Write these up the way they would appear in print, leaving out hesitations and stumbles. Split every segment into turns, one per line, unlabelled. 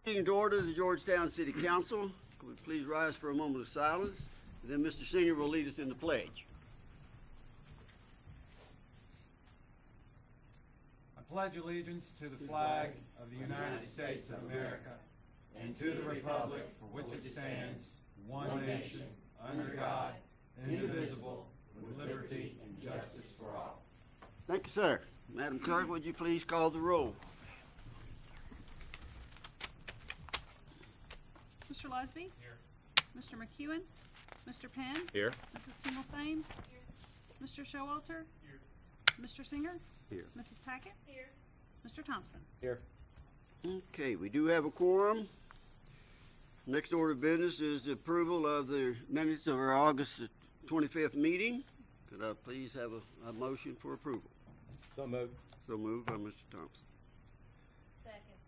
Meeting to order the Georgetown City Council. Could we please rise for a moment of silence? And then Mr. Singer will lead us in the pledge.
I pledge allegiance to the flag of the United States of America and to the republic for which it stands, one nation, under God, indivisible, with liberty and justice for all.
Thank you, sir. Madam Clerk, would you please call the roll?
Mr. Lusby?
Here.
Mr. McEwen? Mr. Penn?
Here.
Mrs. Tingle-Sames? Here. Mr. Showalter?
Here.
Mr. Singer?
Here.
Mrs. Tackett? Here. Mr. Thompson?
Here.
Okay, we do have a quorum. Next order of business is the approval of the minutes of our August 25th meeting. Could I please have a motion for approval?
So moved.
So moved by Mr. Thompson.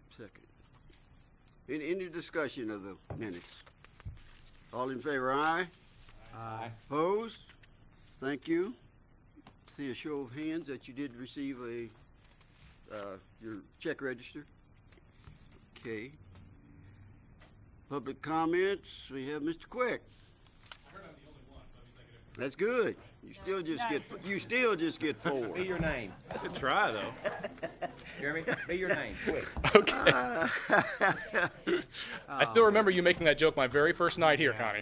Second.
Any discussion of the minutes? All in favor, aye?
Aye.
Opposed? Thank you. See a show of hands that you did receive your check register. Okay. Public comments, we have Mr. Quick.
I heard I'm the only one, so that means I get it.
That's good. You still just get 4.
Be your name.
Good try, though.
Jeremy, be your name, quick.
Okay. I still remember you making that joke my very first night here, Connie.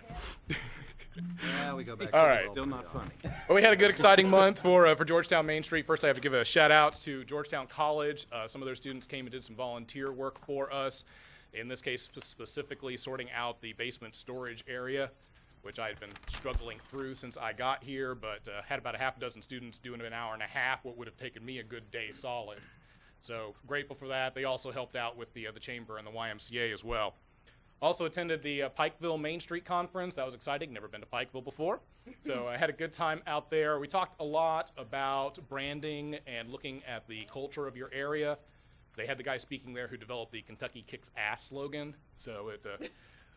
Yeah, we go back.
All right.
Still not funny.
Well, we had a good, exciting month for Georgetown Main Street. First, I have to give a shout out to Georgetown College. Some of their students came and did some volunteer work for us. In this case, specifically sorting out the basement storage area, which I had been struggling through since I got here, but had about a half a dozen students doing an hour and a half, what would have taken me a good day solid. So grateful for that. They also helped out with the chamber and the YMCA as well. Also attended the Pikeville Main Street Conference. That was exciting. Never been to Pikeville before. So I had a good time out there. We talked a lot about branding and looking at the culture of your area. They had the guy speaking there who developed the Kentucky Kicks Ass slogan. So it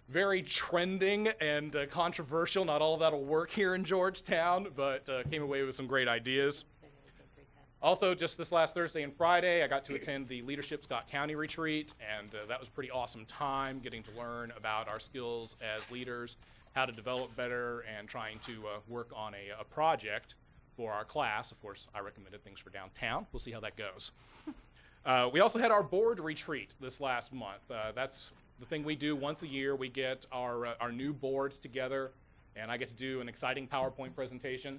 very trending and controversial. Not all of that will work here in Georgetown, but came away with some great ideas. Also, just this last Thursday and Friday, I got to attend the Leadership Scott County Retreat, and that was a pretty awesome time, getting to learn about our skills as leaders, how to develop better, and trying to work on a project for our class. Of course, I recommended things for downtown. We'll see how that goes. We also had our board retreat this last month. That's the thing we do once a year. We get our new board together, and I get to do an exciting PowerPoint presentation.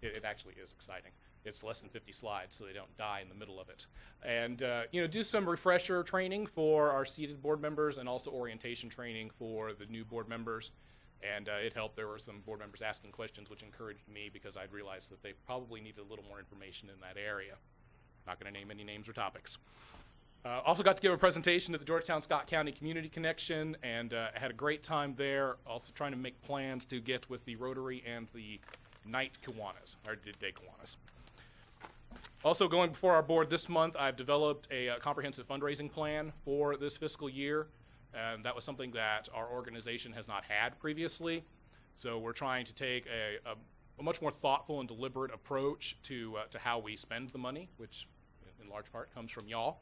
It actually is exciting. It's less than 50 slides, so they don't die in the middle of it. And do some refresher training for our seated board members, and also orientation training for the new board members. And it helped. There were some board members asking questions, which encouraged me because I'd realized that they probably needed a little more information in that area. Not going to name any names or topics. Also got to give a presentation at the Georgetown Scott County Community Connection, and had a great time there. Also trying to make plans to get with the Rotary and the night Kiwanis, or day Kiwanis. Also going before our board this month, I've developed a comprehensive fundraising plan for this fiscal year, and that was something that our organization has not had previously. So we're trying to take a much more thoughtful and deliberate approach to how we spend the money, which in large part comes from y'all.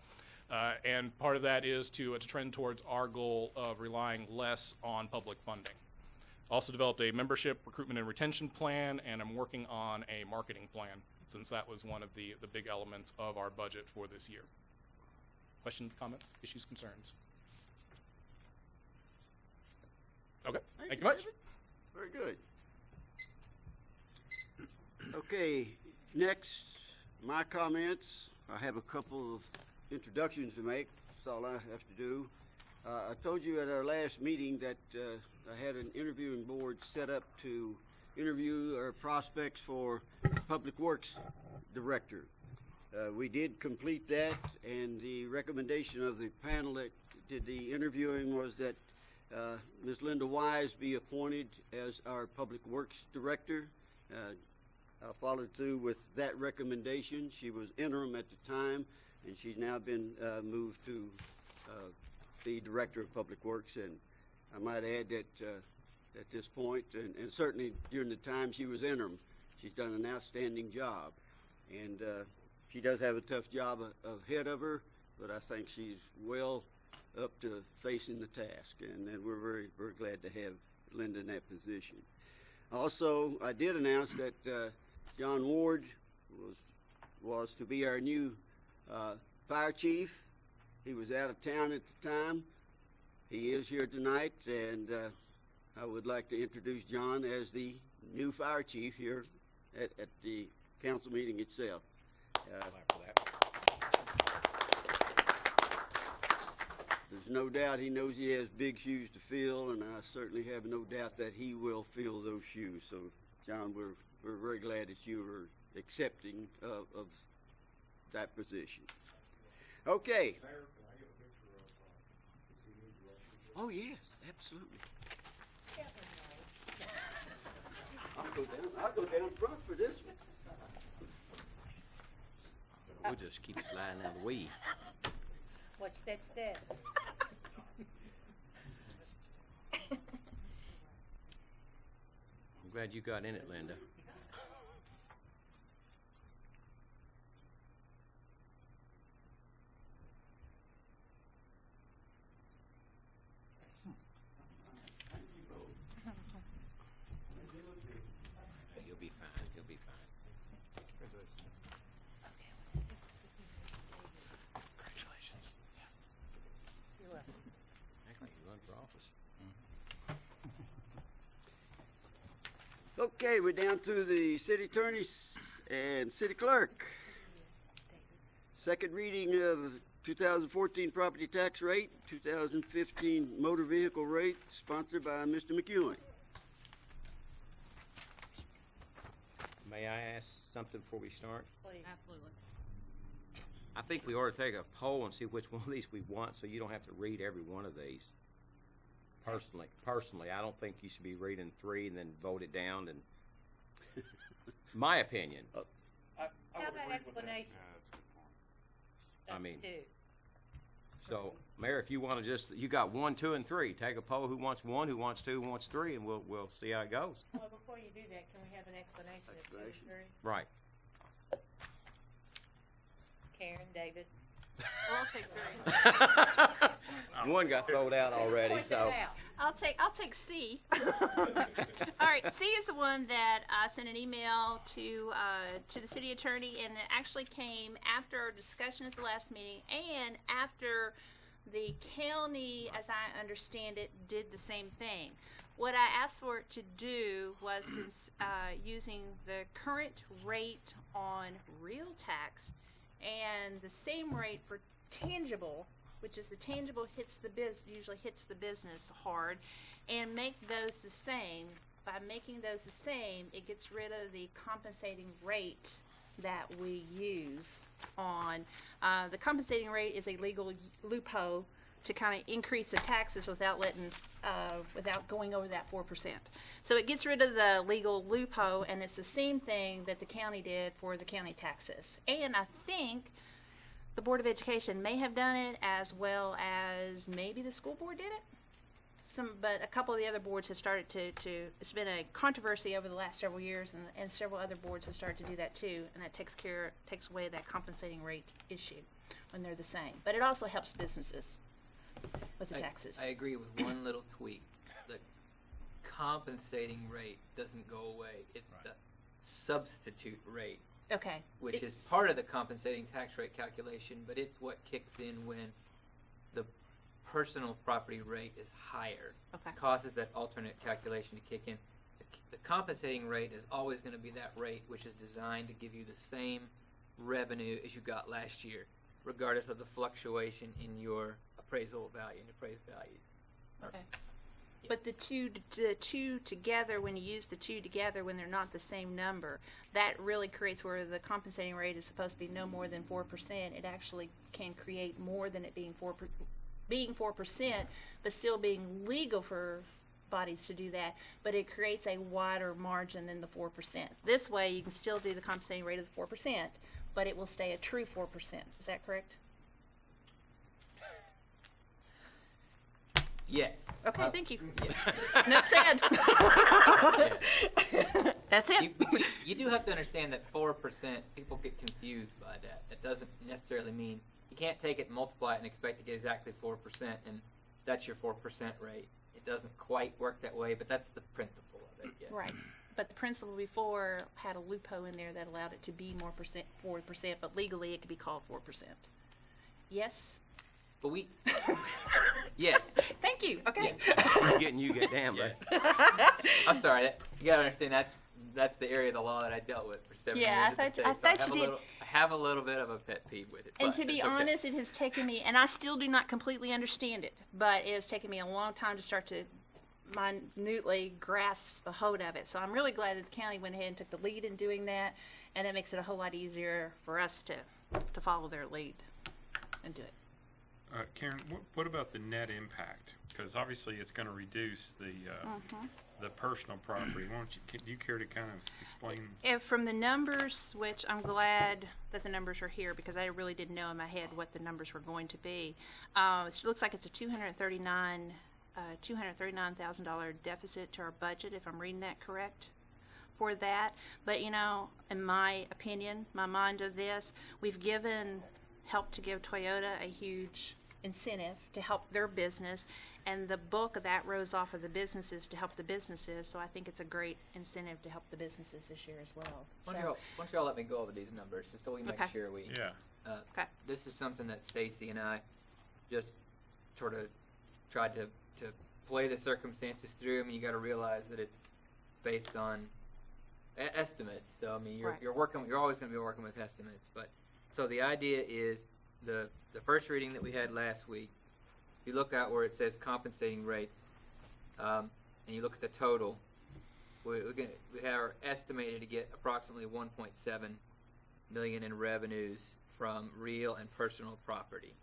And part of that is to trend towards our goal of relying less on public funding. Also developed a membership recruitment and retention plan, and I'm working on a marketing plan, since that was one of the big elements of our budget for this year. Questions, comments, issues, concerns? Okay, thank you much.
Very good. Okay, next, my comments. I have a couple of introductions to make. That's all I have to do. I told you at our last meeting that I had an interviewing board set up to interview our prospects for Public Works Director. We did complete that, and the recommendation of the panel that did the interviewing was that Ms. Linda Wise be appointed as our Public Works Director. I followed through with that recommendation. She was interim at the time, and she's now been moved to the Director of Public Works. And I might add that at this point, and certainly during the time she was interim, she's done an outstanding job. And she does have a tough job ahead of her, but I think she's well up to facing the task, and we're very, very glad to have Linda in that position. Also, I did announce that John Ward was to be our new fire chief. He was out of town at the time. He is here tonight, and I would like to introduce John as the new fire chief here at the council meeting itself. There's no doubt he knows he has big shoes to fill, and I certainly have no doubt that he will fill those shoes. So, John, we're very glad that you are accepting of that position. Okay. Oh, yes, absolutely. I'll go down front for this one.
We'll just keep sliding out of the way.
Watch that step.
I'm glad you got in it, Linda. You'll be fine. You'll be fine. Congratulations.
You're welcome.
Actually, you run for office.
Okay, we're down to the city attorney and city clerk. Second reading of 2014 property tax rate, 2015 motor vehicle rate, sponsored by Mr. McEwen.
May I ask something before we start?
Please.
Absolutely.
I think we ought to take a poll and see which one of these we want, so you don't have to read every one of these. Personally, I don't think you should be reading 3 and then vote it down. And my opinion.
How about explanation?
I mean,
Two.
so Mayor, if you want to you got 1, 2, and 3. Take a poll. Who wants 1? Who wants 2? Who wants 3? And we'll see how it goes.
Well, before you do that, can we have an explanation of 2 and 3?
Right.
Karen, David.
I'll take 3.
1 got thrown out already,
Point
so.
that out.
I'll take C. All right, C is the one that I sent an email to the city attorney, and it actually came after our discussion at the last meeting and after the county, as I understand it, did the same thing. What I asked for it to do was, since using the current rate on real tax and the same rate for tangible, which is the tangible usually hits the business hard, and make those the same. By making those the same, it gets rid of the compensating rate that we use on. The compensating rate is a legal loophole to kind of increase the taxes without going over that 4%. So it gets rid of the legal loophole, and it's the same thing that the county did for the county taxes. And I think the Board of Education may have done it, as well as maybe the school board did it. But a couple of the other boards have started to it's been a controversy over the last several years, and several other boards have started to do that too, and that takes away that compensating rate issue when they're the same. But it also helps businesses with the taxes.
I agree with one little tweak. The compensating rate doesn't go away. It's the substitute rate,
Okay.
which is
It's-
part of the compensating tax rate calculation, but it's what kicks in when the personal property rate is higher.
Okay.
Causes that alternate calculation to kick in. The compensating rate is always going to be that rate which is designed to give you the same revenue as you got last year, regardless of the fluctuation in your appraisal value and appraised values.
Okay. But the two together, when you use the two together, when they're not the same number, that really creates where the compensating rate is supposed to be no more than 4%. It actually can create more than it being 4%, but still being legal for bodies to do that. But it creates a wider margin than the 4%. This way, you can still do the compensating rate of the 4%, but it will stay a true 4%. Is that correct?
Yes.
Okay, thank you. Enough said. That's it.
You do have to understand that 4%, people get confused by that. That doesn't necessarily mean can't take it and multiply it and expect to get exactly 4%, and that's your 4% rate. It doesn't quite work that way, but that's the principle of it. Yeah.
Right. But the principle before had a loophole in there that allowed it to be more 4%, but legally it could be called 4%. Yes?
But we, yes.
Thank you. Okay.
We're getting you get down,
Yeah.
but
I'm sorry. You gotta understand that's the area of the law that I dealt with for 7 years.
Yeah,
at the
I
state,
thought
so
you did.
I have a little bit of a pet peeve with it.
And
but
to be
it's okay.
honest, it has taken me, and I still do not completely understand it, but it has taken me a long time to start to minutely grasp a hold of it. So I'm really glad that the county went ahead and took the lead in doing that, and it makes it a whole lot easier for us to follow their lead and do it.
Karen, what about the net impact? Because obviously it's going to reduce the personal property. Why don't you, do you care to kind of explain?
If from the numbers, which I'm glad that the numbers are here because I really didn't know in my head what the numbers were going to be. It looks like it's a $239,000 deficit to our budget, if I'm reading that correct, for that. But, you know, in my opinion, my mind of this, we've helped to give Toyota a huge incentive to help their business, and the bulk of that rose off of the businesses to help the businesses, so I think it's a great incentive to help the businesses this year as well.
Why don't y'all let me go over these numbers just so we make
Okay.
sure we.
Yeah.
Okay.
This is something that Stacy and I just sort of tried to play the circumstances through. I mean, you got to realize that it's based on estimates. So I mean, you're always going to be working with estimates. But so the idea is the first reading that we had last week. If you look out where it says compensating rates, and you look at the total, we are estimated to get approximately 1.7 million in revenues from real and personal property.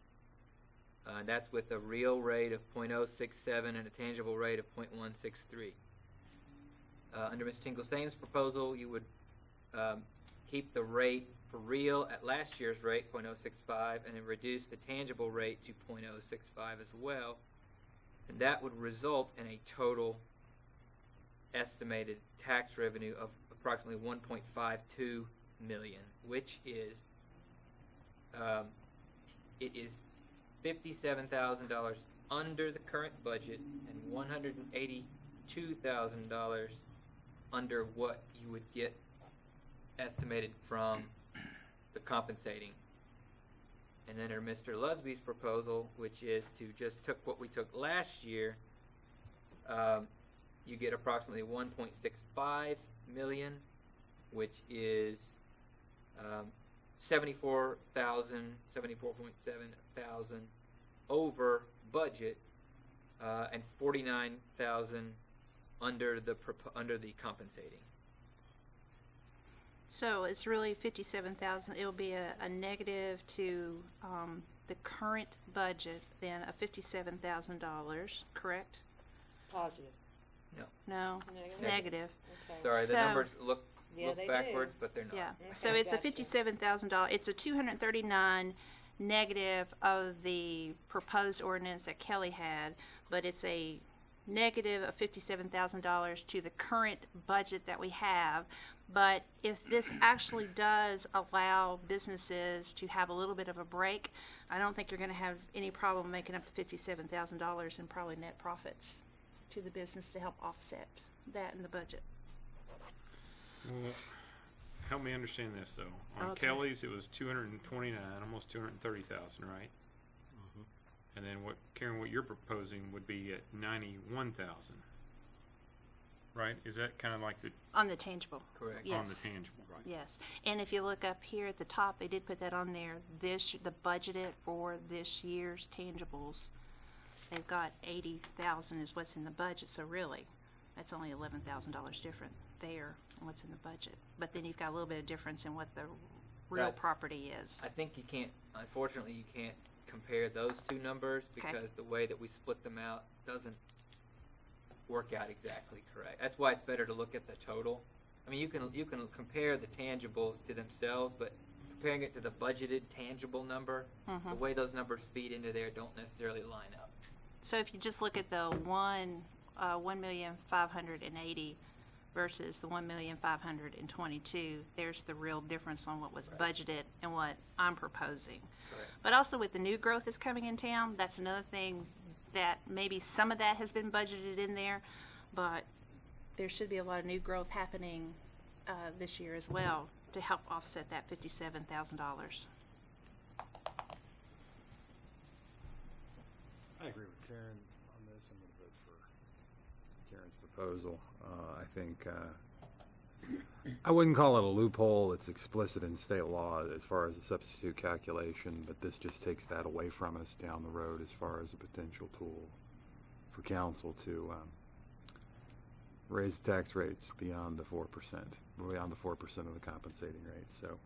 That's with a real rate of 0.067 and a tangible rate of 0.163. Under Ms. Tingle-Same's proposal, you would keep the rate for real at last year's rate, 0.065, and then reduce the tangible rate to 0.065 as well. And that would result in a total estimated tax revenue of approximately 1.52 million, which is it is $57,000 under the current budget and $182,000 under what you would get estimated from the compensating. And then under Mr. Lusby's proposal, which is to just took what we took last year, you get approximately 1.65 million, which is 74,000 over budget, and 49,000 under the compensating.
So it's really 57,000. It'll be a negative to the current budget, then of $57,000, correct?
Positive.
No, it's
Negative.
negative.
Okay.
Sorry,
So-
the numbers look
Yeah, they
backwards,
do.
but they're not.
Yeah.
Okay,
So it's a
gotcha.
$57,000. It's a 239 negative of the proposed ordinance that Kelly had, but it's a negative of $57,000 to the current budget that we have. But if this actually does allow businesses to have a little bit of a break, I don't think you're going to have any problem making up the $57,000 in probably net profits to the business to help offset that in the budget.
Well, help me understand this though. On
Okay.
Kelly's, it was 229, almost 230,000, right? And then Karen, what you're proposing would be at 91,000, right? Is that kind of like
On the tangible.
Correct.
Yes.
on the tangible, right?
Yes, and if you look up here at the top, they did put that on there. The budgeted for this year's tangibles, they've got 80,000 is what's in the budget. So really, that's only $11,000 different there on what's in the budget. But then you've got a little bit of difference in what the real
Right.
property is.
I think you can't, unfortunately, you can't compare those two numbers
Okay.
because the way that we split them out doesn't work out exactly correct. That's why it's better to look at the total. I mean, you can compare the tangibles to themselves, but comparing it to the budgeted tangible number, the way those numbers feed into there don't necessarily line up.
So if you just look at the 1,580,000 versus the $1,522,000. There's the real difference on what was budgeted and what I'm proposing.
Correct.
But also with the new growth that's coming in town, that's another thing that maybe some of that has been budgeted in there, but there should be a lot of new growth happening this year as well to help offset that $57,000.
I agree with Karen on this. I'm going to vote for Karen's proposal. I think I wouldn't call it a loophole. It's explicit in state law as far as a substitute calculation, but this just takes that away from us down the road as far as a potential tool for council to raise tax rates beyond the 4%, beyond the 4% of the compensating rate. So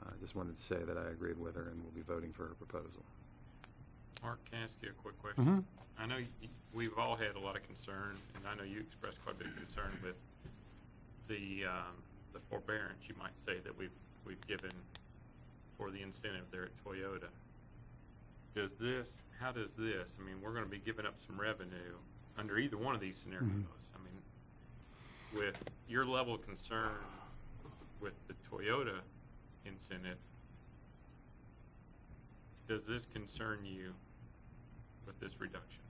I just wanted to say that I agreed with her and will be voting for her proposal.
Mark, can I ask you a quick question?
Mm-hmm.
I know we've all had a lot of concern, and I know you expressed quite a bit of concern with the forbearance, you might say, that we've given for the incentive there at Toyota. How does this, I mean, we're going to be giving up some revenue under either one of these scenarios. I mean, with your level of concern with the Toyota incentive, does this concern you with this reduction?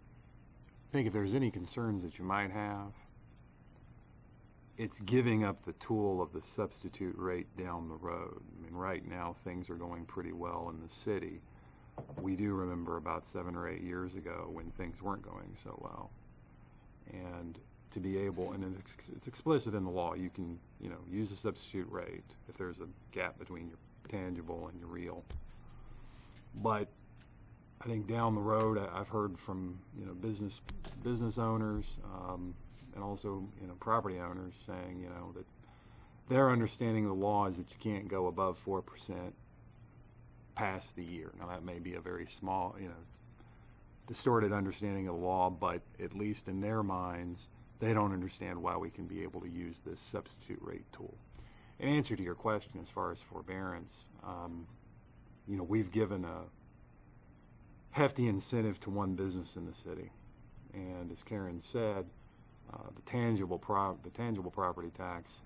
I think if there's any concerns that you might have, it's giving up the tool of the substitute rate down the road. I mean, right now things are going pretty well in the city. We do remember about 7 or 8 years ago when things weren't going so well. And to be able, and it's explicit in the law, you can, use a substitute rate if there's a gap between your tangible and your real. But I think down the road, I've heard from business owners and also property owners saying that their understanding of the law is that you can't go above 4% past the year. Now that may be a very small, distorted understanding of the law, but at least in their minds, they don't understand why we can be able to use this substitute rate tool. In answer to your question, as far as forbearance, we've given a hefty incentive to one business in the city, and as Karen said, the tangible property tax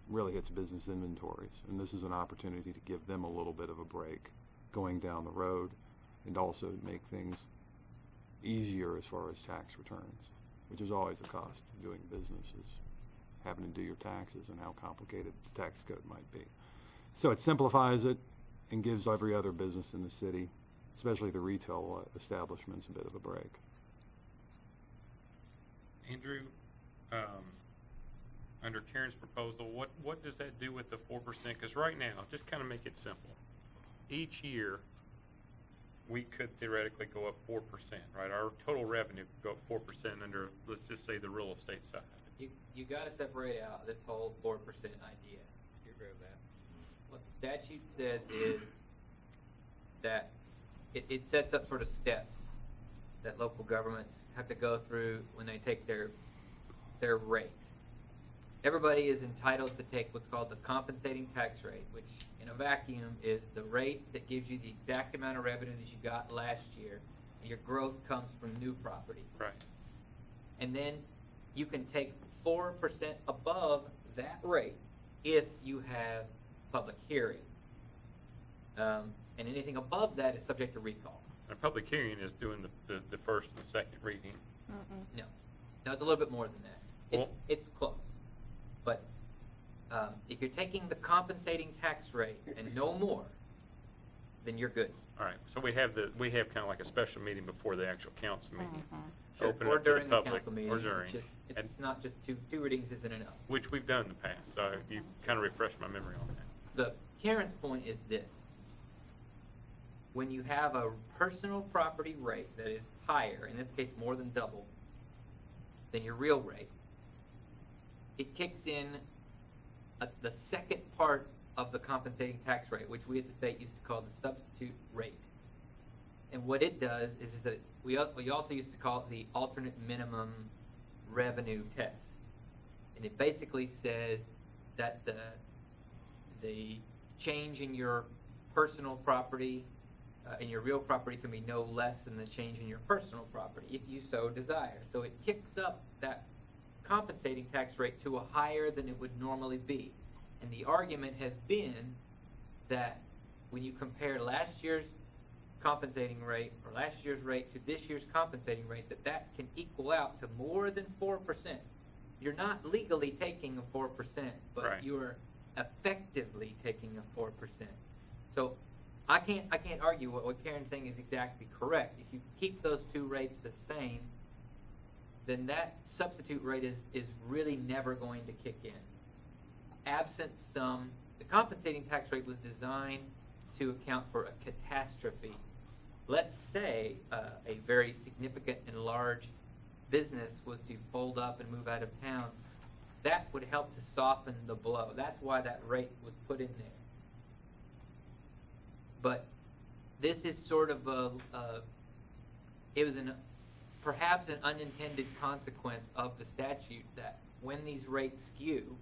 really hits business inventories, and this is an opportunity to give them a little bit of a break going down the road, and also make things easier as far as tax returns, which is always a cost of doing business, is having to do your taxes and how complicated the tax code might be. So it simplifies it and gives every other business in the city, especially the retail establishments, a bit of a break.
Andrew, under Karen's proposal, what does that do with the 4%? Because right now, just kind of make it simple. Each year, we could theoretically go up 4%, right? Our total revenue could go up 4% under, let's just say, the real estate side.
You got to separate out this whole 4% idea.
Get rid of that.
What the statute says is that it sets up sort of steps that local governments have to go through when they take their rate. Everybody is entitled to take what's called the compensating tax rate, which in a vacuum is the rate that gives you the exact amount of revenue that you got last year, and your growth comes from new property.
Right.
And then you can take 4% above that rate if you have public hearing. And anything above that is subject to recall.
A public hearing is doing the first and second reading.
No, it's a little bit more than that. It's close. But if you're taking the compensating tax rate and no more, then you're good.
All right. So we have kind of like a special meeting before the actual council meeting.
Sure.
Open
Or
up to
during
the
the
public,
council meeting.
or during.
It's not just two readings isn't enough.
Which we've done in the past. So you kind of refreshed my memory on that.
Karen's point is this. When you have a personal property rate that is higher, in this case more than double, than your real rate, it kicks in the second part of the compensating tax rate, which we at the state used to call the substitute rate. And what it does is that we also used to call it the alternate minimum revenue test. And it basically says that the change in your personal property and your real property can be no less than the change in your personal property if you so desire. So it kicks up that compensating tax rate to a higher than it would normally be. And the argument has been that when you compare last year's compensating rate or last year's rate to this year's compensating rate, that can equal out to more than 4%. You're not legally taking a 4%, but
Right.
you're effectively taking a 4%. So I can't argue what Karen's saying is exactly correct. If you keep those two rates the same, then that substitute rate is really never going to kick in. Absent the compensating tax rate was designed to account for a catastrophe. Let's say a very significant and large business was to fold up and move out of town. That would help to soften the blow. That's why that rate was put in there. But this is sort of it was perhaps an unintended consequence of the statute that when these rates skew,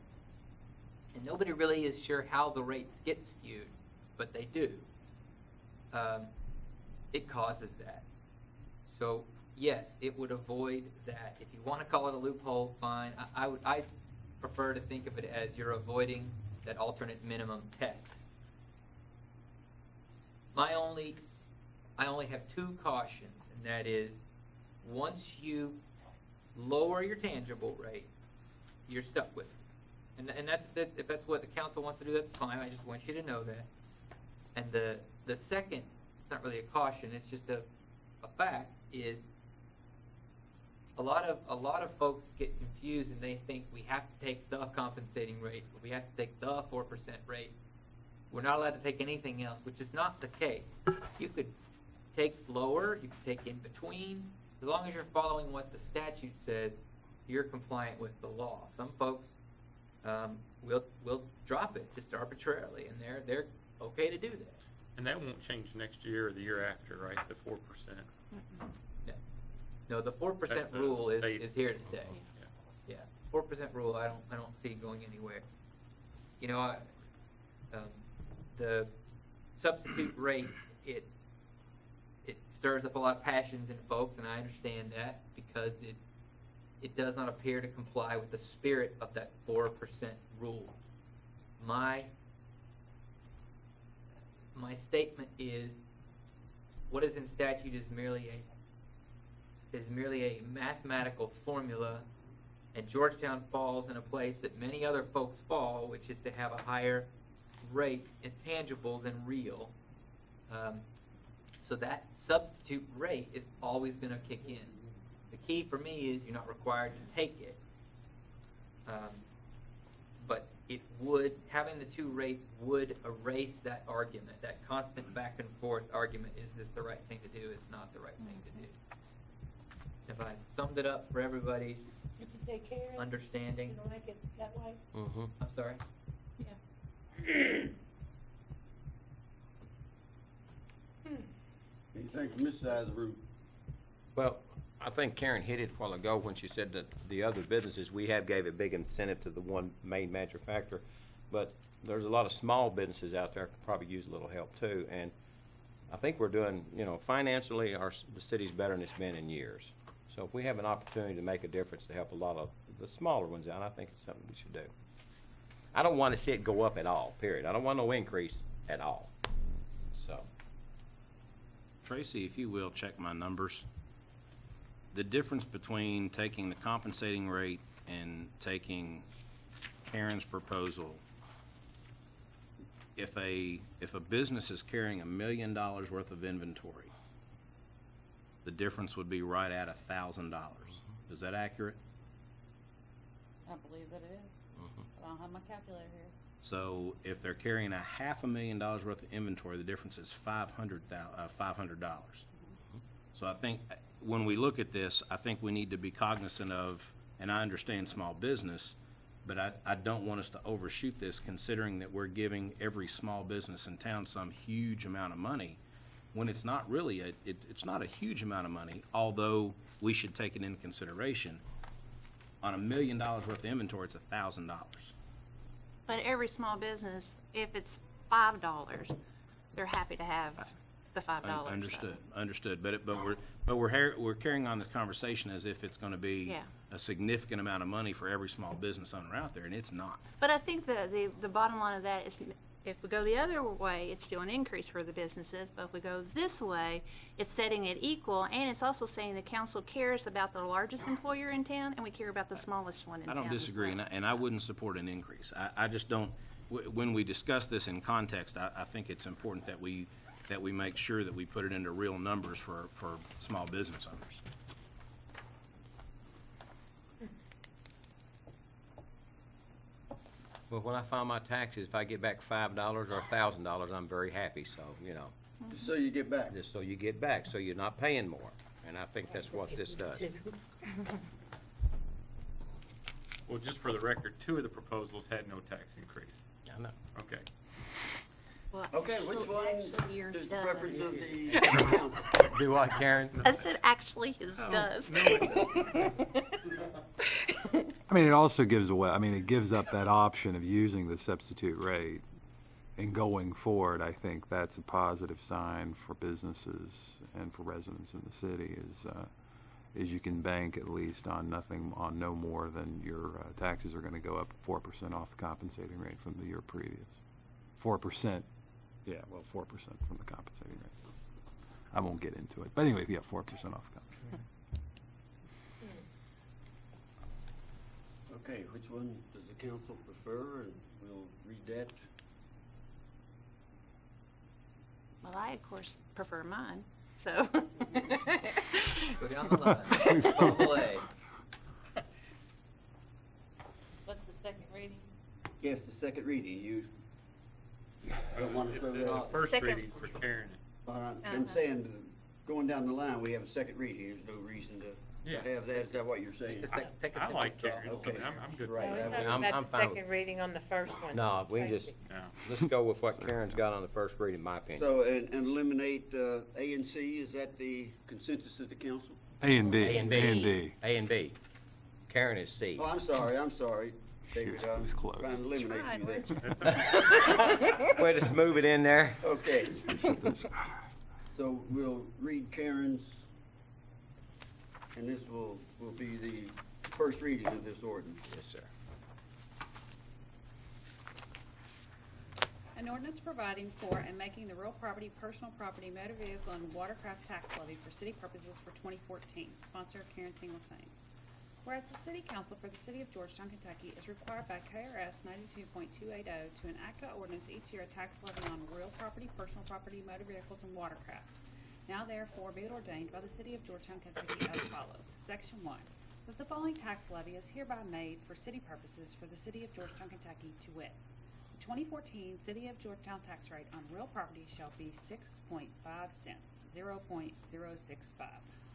and nobody really is sure how the rates get skewed, but they do, it causes that. So yes, it would avoid that. If you want to call it a loophole, fine. I prefer to think of it as you're avoiding that alternate minimum test. I only have two cautions, and that is, once you lower your tangible rate, you're stuck with it. And if that's what the council wants to do, that's fine. I just want you to know that. And the second, it's not really a caution, it's just a fact, is a lot of folks get confused and they think we have to take the compensating rate, or we have to take the 4% rate. We're not allowed to take anything else, which is not the case. You could take lower, you could take in between. As long as you're following what the statute says, you're compliant with the law. Some folks will drop it just arbitrarily, and they're okay to do that.
And that won't change next year or the year after, right? The 4%.
No, the 4%
That's a
rule is
state
here to stay.
Yeah.
Yeah, 4% rule. I don't see it going anywhere. You know, the substitute rate, it stirs up a lot of passions in folks, and I understand that because it does not appear to comply with the spirit of that 4% rule. My statement is, what is in statute is merely a mathematical formula, and Georgetown falls in a place that many other folks fall, which is to have a higher rate intangible than real. So that substitute rate is always going to kick in. The key for me is you're not required to take it. But having the two rates would erase that argument, that constant back and forth argument, is this the right thing to do, is not the right thing to do. If I summed it up for everybody's
Did you take care of it?
understanding,
You don't like it that way?
I'm sorry.
Yeah.
Anything from this side of the room?
Well, I think Karen hit it a while ago when she said that the other businesses, we have gave a big incentive to the one main manufacturer, but there's a lot of small businesses out there could probably use a little help too. And I think we're doing, financially, the city's better than it's been in years. So if we have an opportunity to make a difference to help a lot of the smaller ones out, I think it's something we should do. I don't want to see it go up at all, period. I don't want no increase at all. So.
Tracy, if you will, check my numbers. The difference between taking the compensating rate and taking Karen's proposal, if a business is carrying $1 million worth of inventory, the difference would be right at $1,000. Is that accurate?
I believe that it is. I don't have my calculator here.
So if they're carrying $500,000 worth of inventory, the difference is $500. So I think when we look at this, I think we need to be cognizant of, and I understand small business, but I don't want us to overshoot this, considering that we're giving every small business in town some huge amount of money, when it's not really it's not a huge amount of money, although we should take it into consideration. On $1 million worth of inventory, it's $1,000.
But every small business, if it's $5, they're happy to have the $5.
Understood. But we're carrying on this conversation as if it's going to be
Yeah.
a significant amount of money for every small business owner out there, and it's not.
But I think the bottom line of that is, if we go the other way, it's still an increase for the businesses, but if we go this way, it's setting it equal, and it's also saying the council cares about the largest employer in town, and we care about the smallest one in
I
town.
don't
as
disagree,
well.
and I wouldn't support an increase. I just don't, when we discuss this in context, I think it's important that we make sure that we put it into real numbers for small business owners.
Well, when I file my taxes, if I get back $5 or $1,000, I'm very happy, so, you know,
Just so you get back.
just so you get back, so you're not paying more. And I think that's what this does.
Well, just for the record, 2 of the proposals had no tax increase.
I know.
Okay.
Well,
Okay, which one
actually, yours
is the
does.
preference of the council?
Do what, Karen?
I said actually his
Oh,
does.
I mean, it also gives away, I mean, it gives up that option of using the substitute rate. And going forward, I think that's a positive sign for businesses and for residents in the city is you can bank at least on no more than your taxes are going to go up 4% off the compensating rate from the year previous. 4%, yeah, well, 4% from the compensating rate. I won't get into it, but anyway, yeah, 4% off the compensating rate.
Okay, which one does the council prefer, and we'll read that.
Well, I, of course, prefer mine, so.
Go down the line. Bubble A.
What's the second reading?
Yes, the second reading, you don't want to
It's
throw
it's
that
a
off.
first
Second.
reading for Karen.
I'm saying, going down the line, we have a second reading, there's no reason to
Yeah.
have that, is that what you're saying?
Take a
I
simple
like
straw.
Karen's,
Okay.
I'm good.
Right.
No, we're
I'm-
talking
I'm
about the
fine with-
second reading on the first one.
No, we can just,
Yeah.
let's go with what Karen's got on the first reading, in my opinion.
So, and eliminate A and C, is that the consensus of the council?
A and B.
A and B.
A and B.
A and B. Karen is C.
Oh, I'm sorry, David,
Shoot, it was close.
trying to eliminate
Tried,
you
weren't
there.
Way to smooth it in there.
Okay, so we'll read Karen's, and this will be the first reading of this ordinance.
Yes, sir.
An ordinance providing for and making the real property, personal property, motor vehicle, and watercraft tax levy for city purposes for 2014. Sponsor Karen Tingle Sames. Whereas the City Council for the City of Georgetown, Kentucky is required by KRS 92.280 to enact an ordinance each year a tax levy on real property, personal property, motor vehicles, and watercraft. Now therefore be it ordained by the City of Georgetown, Kentucky as follows. Section 1. That the following tax levy is hereby made for city purposes for the City of Georgetown, Kentucky to wit. The 2014 City of Georgetown tax rate on real property shall be 6.5 cents, 0.065,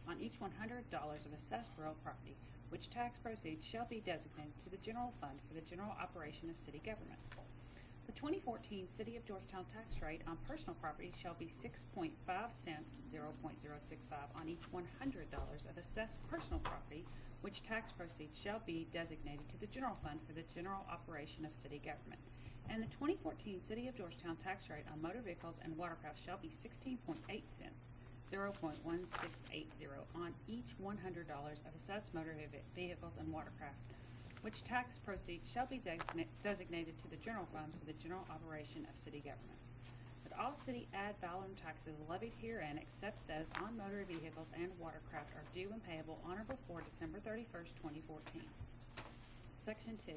on each $100 of assessed real property, which tax proceeds shall be designated to the general fund for the general operation of city government. The 2014 City of Georgetown tax rate on personal property shall be 6.5 cents, 0.065, on each $100 of assessed personal property, which tax proceeds shall be designated to the general fund for the general operation of city government. And the 2014 City of Georgetown tax rate on motor vehicles and watercraft shall be 16.8 cents, 0.1680, on each $100 of assessed motor vehicles and watercraft, which tax proceeds shall be designated to the general fund for the general operation of city government. That all city ad valorem taxes levied herein, except those on motor vehicles and watercraft, are due and payable on or before December 31st, 2014. Section 2.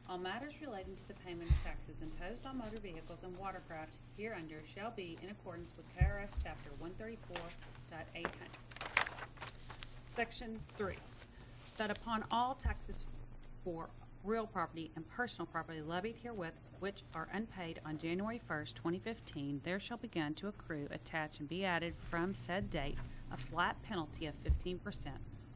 All matters relating to the payment of taxes imposed on motor vehicles and watercraft hereunder shall be in accordance with KRS Chapter 134.800. Section 3. That upon all taxes for real property and personal property levied herewith, which are unpaid on January 1st, 2015, there shall begin to accrue, attach, and be added from said date a flat penalty of 15%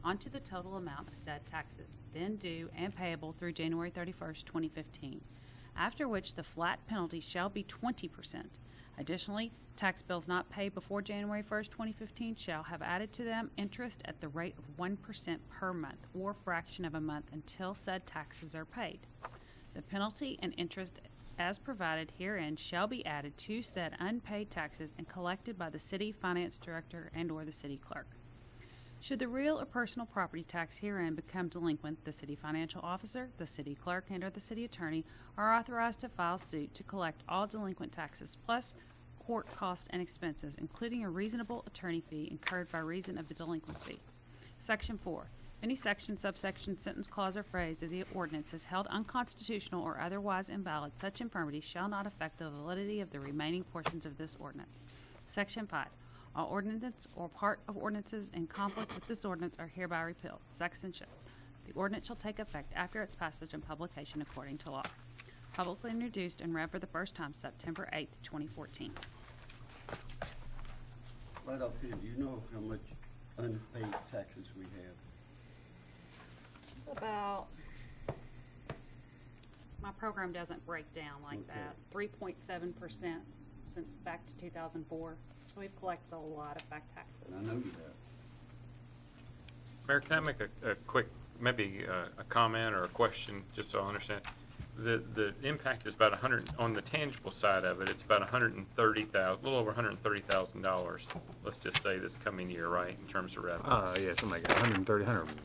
onto the total amount of said taxes, then due and payable through January 31st, 2015, after which the flat penalty shall be 20%. Additionally, tax bills not paid before January 1st, 2015 shall have added to them interest at the rate of 1% per month or fraction of a month until said taxes are paid. The penalty and interest as provided herein shall be added to said unpaid taxes and collected by the city finance director and or the city clerk. Should the real or personal property tax herein become delinquent, the city financial officer, the city clerk, and/or the city attorney are authorized to file suit to collect all delinquent taxes, plus court costs and expenses, including a reasonable attorney fee incurred by reason of the delinquency. Section 4. Any section, subsection, sentence, clause, or phrase of the ordinance is held unconstitutional or otherwise invalid, such infirmity shall not affect the validity of the remaining portions of this ordinance. Section 5. All ordinances or part of ordinances in conflict with this ordinance are hereby repealed. Section 6. The ordinance shall take effect after its passage and publication according to law. Publicly introduced and read for the first time September 8th, 2014.
Right up here, do you know how much unpaid taxes we have?
It's about, my program doesn't break down like
Okay.
that. 3.7% since back to 2004. So we've collected a lot of back taxes.
I know you have.
Mayor, can I make a quick, maybe a comment or a question, just so I understand? The impact is about 100, on the tangible side of it, it's about 130,000, a little over $130,000, let's just say this coming year, right, in terms of revenue?
Yeah, something like 130, 100.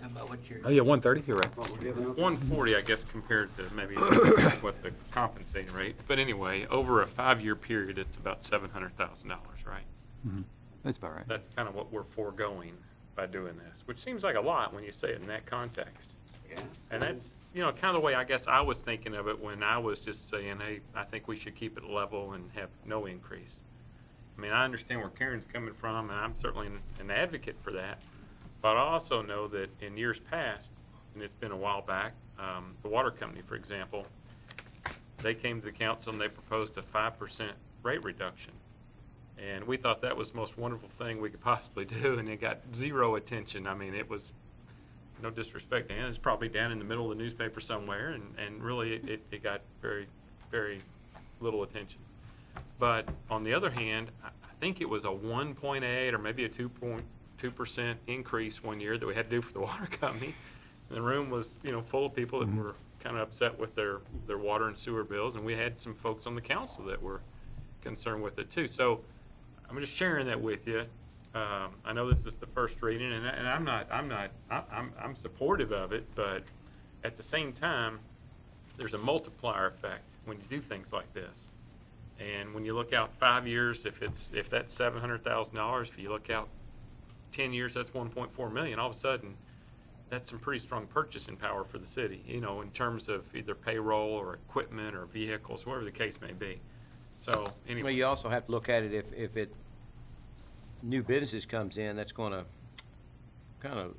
How about what you're?
Oh, yeah, 130, you're right.
What we're giving up?
140, I guess, compared to maybe what the compensating rate. But anyway, over a 5-year period, it's about $700,000, right?
That's about right.
That's kind of what we're foregoing by doing this, which seems like a lot when you say it in that context.
Yeah.
And that's, kind of the way I guess I was thinking of it when I was just saying, hey, I think we should keep it level and have no increase. I mean, I understand where Karen's coming from, and I'm certainly an advocate for that. But I also know that in years past, and it's been a while back, the water company, for example, they came to the council and they proposed a 5% rate reduction. And we thought that was the most wonderful thing we could possibly do, and it got zero attention. I mean, it was, no disrespect, Dan, it's probably down in the middle of the newspaper somewhere, and really it got very, very little attention. But on the other hand, I think it was a 1.8 or maybe a 2% increase one year that we had to do for the water company. And the room was, full of people that were kind of upset with their water and sewer bills, and we had some folks on the council that were concerned with it too. So I'm just sharing that with you. I know this is the first reading, and I'm supportive of it, but at the same time, there's a multiplier effect when you do things like this. And when you look out 5 years, if that's $700,000, if you look out 10 years, that's 1.4 million. All of a sudden, that's some pretty strong purchasing power for the city, in terms of either payroll or equipment or vehicles, whatever the case may be. So anyway.
Well, you also have to look at it if new businesses comes in, that's going to kind of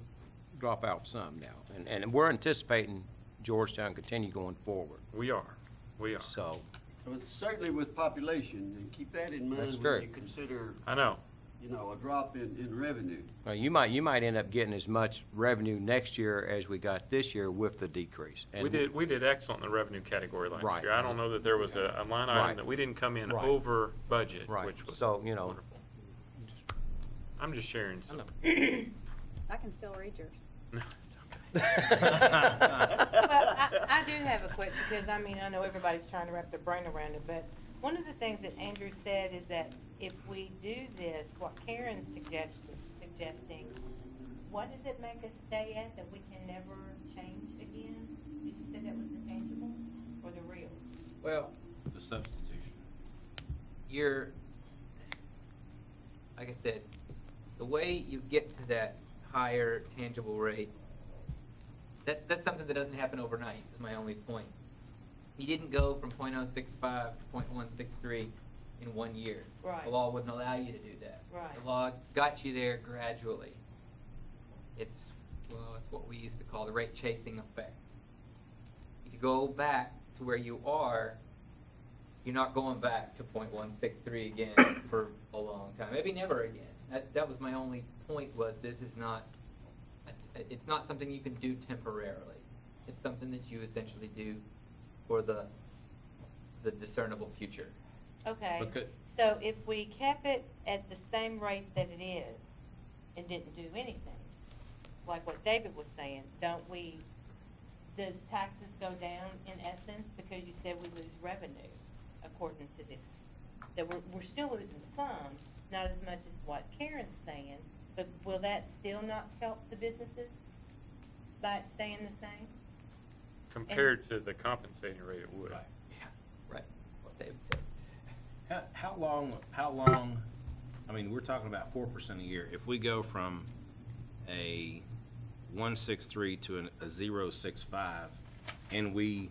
drop out some now. And we're anticipating Georgetown continue going forward.
We are.
So.
So it's certainly with population, and keep that in mind
That's
when
true.
you consider,
I know.
a drop in revenue.
Well, you might end up getting as much revenue next year as we got this year with the decrease. And
We did excellent in the revenue category last
Right.
year. I don't know that there was a line item
Right.
that we didn't come in
Right.
over budget,
Right.
which was
So,
wonderful. I'm just sharing some.
I can still read yours.
No, it's okay.
Well, I do have a question, because, I know everybody's trying to wrap their brain around it, but one of the things that Andrew said is that if we do this, what Karen's suggesting, what does it make us stay at that we can never change again? Did you say that was the tangible or the real?
Well,
The substitution.
like I said, the way you get to that higher tangible rate, that's something that doesn't happen overnight, is my only point. You didn't go from 0.065 to 0.163 in 1 year.
Right.
The law wouldn't allow you to do that.
Right.
The law got you there gradually. It's what we used to call the rate chasing effect. If you go back to where you are, you're not going back to 0.163 again for a long time. Maybe never again. That was my only point, was this is not, it's not something you can do temporarily. It's something that you essentially do for the discernible future.
Okay,
Okay.
so if we kept it at the same rate that it is and didn't do anything, like what David was saying, does taxes go down in essence, because you said we lose revenue according to this? That we're still losing some, not as much as what Karen's saying, But will that still not help the businesses by it staying the same?
Compared to the compensating rate, it would.
Yeah, right. What David said.
How long, I mean, we're talking about 4% a year. If we go from a 163 to a 065, and we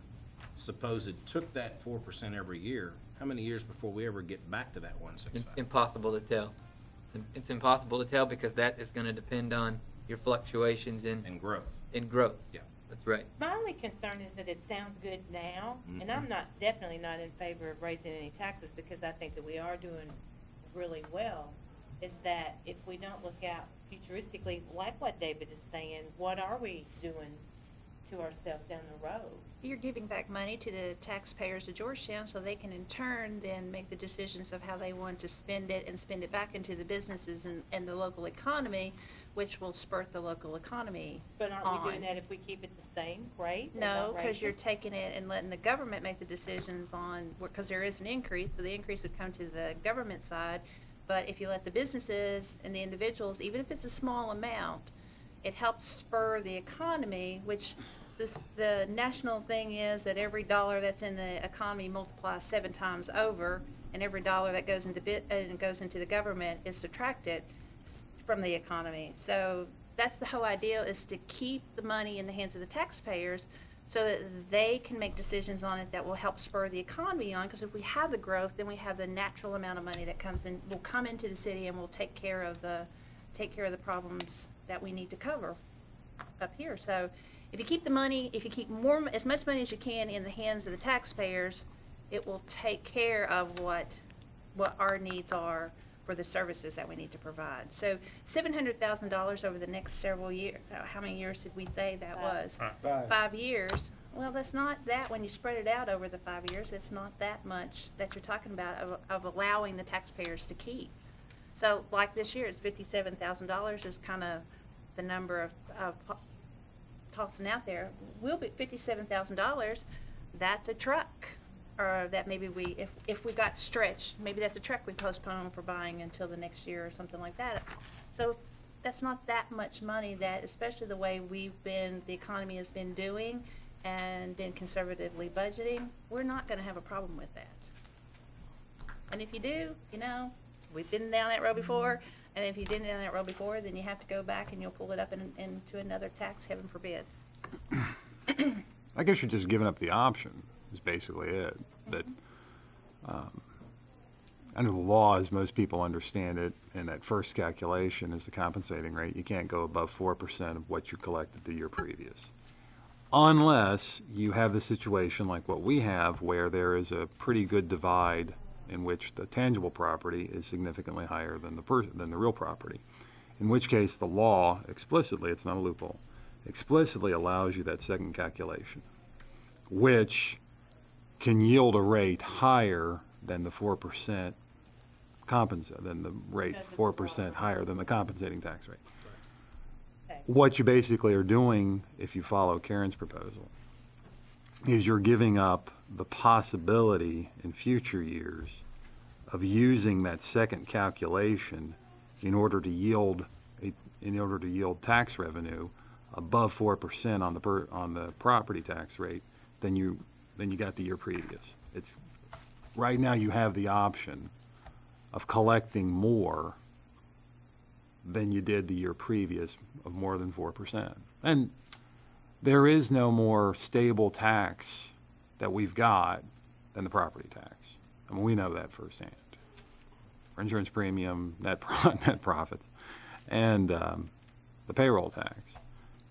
suppose it took that 4% every year, how many years before we ever get back to that 165?
Impossible to tell. It's impossible to tell because that is going to depend on your fluctuations
And growth.
in growth.
Yeah.
That's right.
My only concern is that it sounds good now, and I'm definitely not in favor of raising any taxes because I think that we are doing really well, is that if we don't look out futuristically, like what David is saying, what are we doing to ourselves down the road?
You're giving back money to the taxpayers of Georgetown so they can in turn then make the decisions of how they want to spend it and spend it back into the businesses and the local economy, which will spurt the local economy.
But aren't we doing that if we keep it the same rate? and
No,
not
because
raise
you're
it?
taking it and letting the government make the decisions on, because there is an increase, so the increase would come to the government side. But if you let the businesses and the individuals, even if it's a small amount, it helps spur the economy, which the national thing is that every dollar that's in the economy multiplies 7 times over, and every dollar that goes into the government is subtracted from the economy. So that's the whole idea, is to keep the money in the hands of the taxpayers so that they can make decisions on it that will help spur the economy on. Because if we have the growth, then we have the natural amount of money that will come into the city and will take care of the problems that we need to cover up here. So if you keep the money, if you keep as much money as you can in the hands of the taxpayers, it will take care of what our needs are for the services that we need to provide. So $700,000 over the next several years. How many years did we say that was? 5 years. Well, that's not that when you spread it out over the 5 years. It's not that much that you're talking about of allowing the taxpayers to keep. So like this year, it's $57,000 is kind of the number of tossing out there. Will be $57,000. That's a truck. Or that maybe if we got stretched, maybe that's a truck we postpone for buying until the next year or something like that. So that's not that much money that, especially the way the economy has been doing and been conservatively budgeting, we're not going to have a problem with that. And if you do, we've been down that road before, and if you didn't down that road before, then you have to go back and you'll pull it up into another tax, heaven forbid.
I guess you're just giving up the option. Is basically it. That under the law, as most people understand it, and that first calculation is the compensating rate, you can't go above 4% of what you collected the year previous. Unless you have the situation like what we have, where there is a pretty good divide in which the tangible property is significantly higher than the real property. In which case, the law explicitly, it's not a loophole, explicitly allows you that second calculation, which can yield a rate higher than the 4% than the rate 4% higher than the compensating tax rate.
Okay.
What you basically are doing, if you follow Karen's proposal, is you're giving up the possibility in future years of using that second calculation in order to yield tax revenue above 4% on the property tax rate than you got the year previous. It's right now you have the option of collecting more than you did the year previous of more than 4%. And there is no more stable tax that we've got than the property tax. I mean, we know that firsthand. Insurance premium, net profits, and the payroll tax.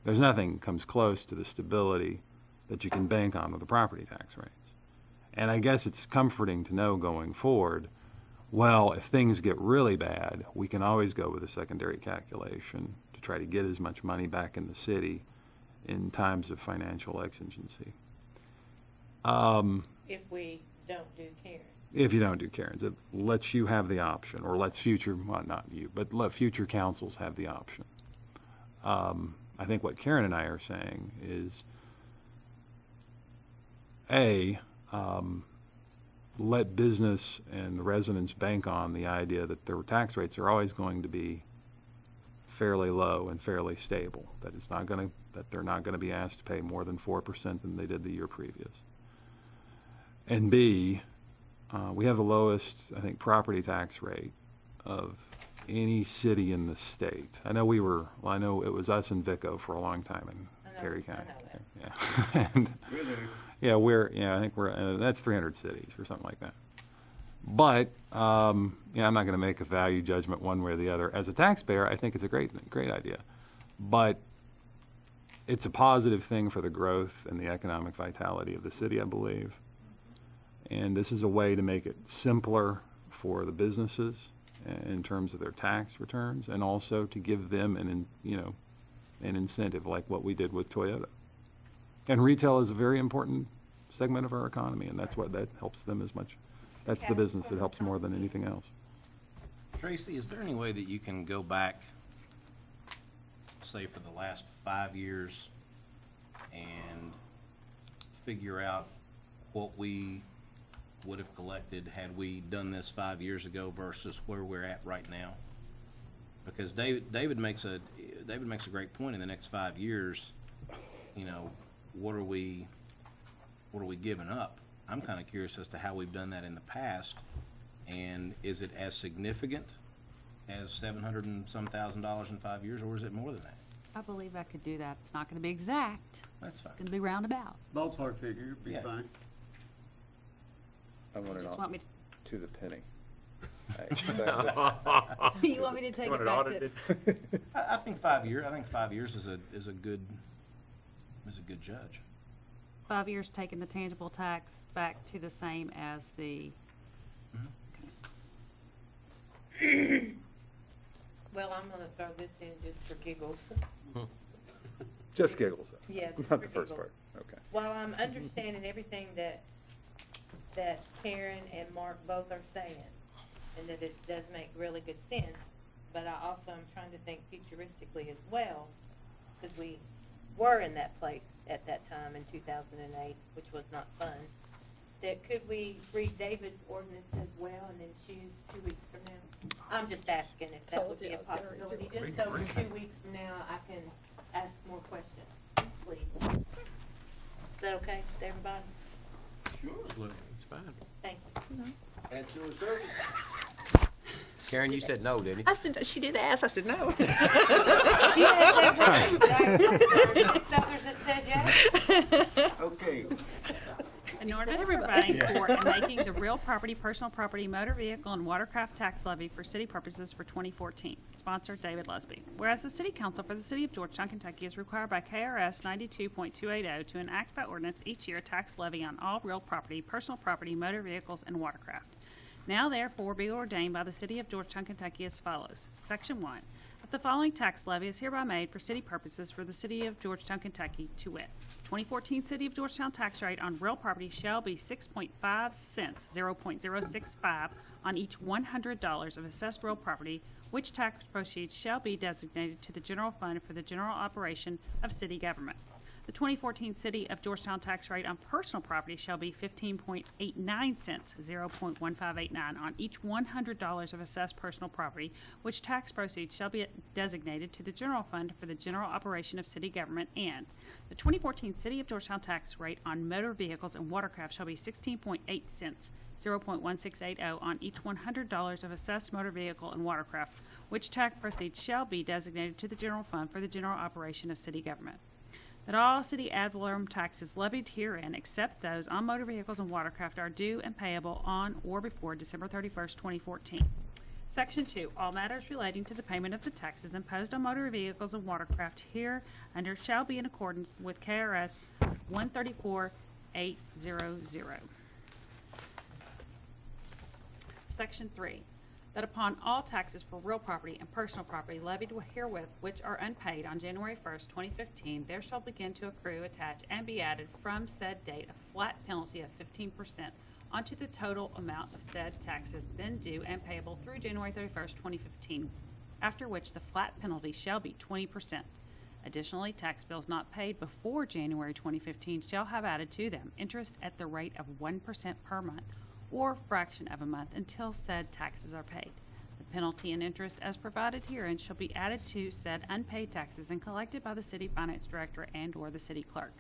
There's nothing comes close to the stability that you can bank on with the property tax rates. And I guess it's comforting to know going forward, well, if things get really bad, we can always go with a secondary calculation to try to get as much money back in the city in times of financial exigency.
If we don't do Karen.
If you don't do Karen's, it lets you have the option, or lets not you, but let future councils have the option. I think what Karen and I are saying is, let business and the residents bank on the idea that their tax rates are always going to be fairly low and fairly stable, that they're not gonna be asked to pay more than 4% than they did the year previous. And B, we have the lowest, I think, property tax rate of any city in the state. I know it was us and Vico for a long time in Perry County. Yeah. And, I think that's 300 cities or something like that. But, I'm not going to make a value judgment one way or the other. As a taxpayer, I think it's a great idea. But it's a positive thing for the growth and the economic vitality of the city, I believe. And this is a way to make it simpler for the businesses in terms of their tax returns, and also to give them an incentive like what we did with Toyota. And retail is a very important segment of our economy, and that helps them as much. That's the business that helps more than anything else.
Tracy, is there any way that you can go back, say, for the last 5 years and figure out what we would have collected had we done this 5 years ago versus where we're at right now? Because David makes a great point. In the next 5 years, what are we giving up? I'm kind of curious as to how we've done that in the past, and is it as significant as $700 and some thousand in 5 years, or is it more than that?
I believe I could do that. It's not going to be exact.
That's fine.
It's going to be roundabout.
Ballpark figure would be fine.
I want it
just
all
want me
to the penny.
So you want me to take it back to?
I think 5 years. I think 5 years is a good judge.
5 years taking the tangible tax back to the same as the.
Well, I'm gonna throw this in just for giggles.
Just giggles.
Yeah, just
not
for
the first
giggles.
part. Okay.
While I'm understanding everything that Karen and Mark both are saying, and that it does make really good sense, but I also am trying to think futuristically as well, because we were in that place at that time in 2008, which was not fun. That could we read David's ordinance as well and then choose 2 weeks from now? I'm just asking if that would be a possibility, just so for 2 weeks from now I can ask more questions, please. Is that okay with everybody?
Sure.
It's fine.
Thank you.
At your service.
Karen, you said no, didn't you?
I said, she did ask, I said no.
She asked everything, right? There were 6 others that said yes.
Okay.
An ordinance providing for and making the real property, personal property, motor vehicle, and watercraft tax levy for city purposes for 2014. Sponsor, David Lesby. Whereas the City Council for the City of Georgetown, Kentucky is required by KRS 92.280 to enact by ordinance each year a tax levy on all real property, personal property, motor vehicles, and watercraft. Now therefore be ordained by the City of Georgetown, Kentucky as follows. Section 1. The following tax levy is hereby made for city purposes for the City of Georgetown, Kentucky, to wit. 2014 City of Georgetown tax rate on real property shall be 6.5 cents, 0.065 on each $100 of assessed real property, which tax proceeds shall be designated to the general fund for the general operation of city government. The 2014 City of Georgetown tax rate on personal property shall be 15.89 cents, 0.1589 on each $100 of assessed personal property, which tax proceeds shall be designated to the general fund for the general operation of city government, and the 2014 City of Georgetown tax rate on motor vehicles and watercraft shall be 16.8 cents, 0.1680 on each $100 of assessed motor vehicle and watercraft, which tax proceeds shall be designated to the general fund for the general operation of city government. That all city ad valorem taxes levied herein, except those on motor vehicles and watercraft, are due and payable on or before December 31st, 2014. Section 2. All matters relating to the payment of the taxes imposed on motor vehicles and watercraft here under shall be in accordance with KRS 134800. Section 3. That upon all taxes for real property and personal property levied herewith which are unpaid on January 1st, 2015, there shall begin to accrue, attach, and be added from said date a flat penalty of 15% onto the total amount of said taxes then due and payable through January 31st, 2015, after which the flat penalty shall be 20%. Additionally, tax bills not paid before January 2015 shall have added to them interest at the rate of 1% per month or fraction of a month until said taxes are paid. The penalty, and interest as provided herein shall be added to said unpaid taxes and collected by the city finance director and/or the city clerk.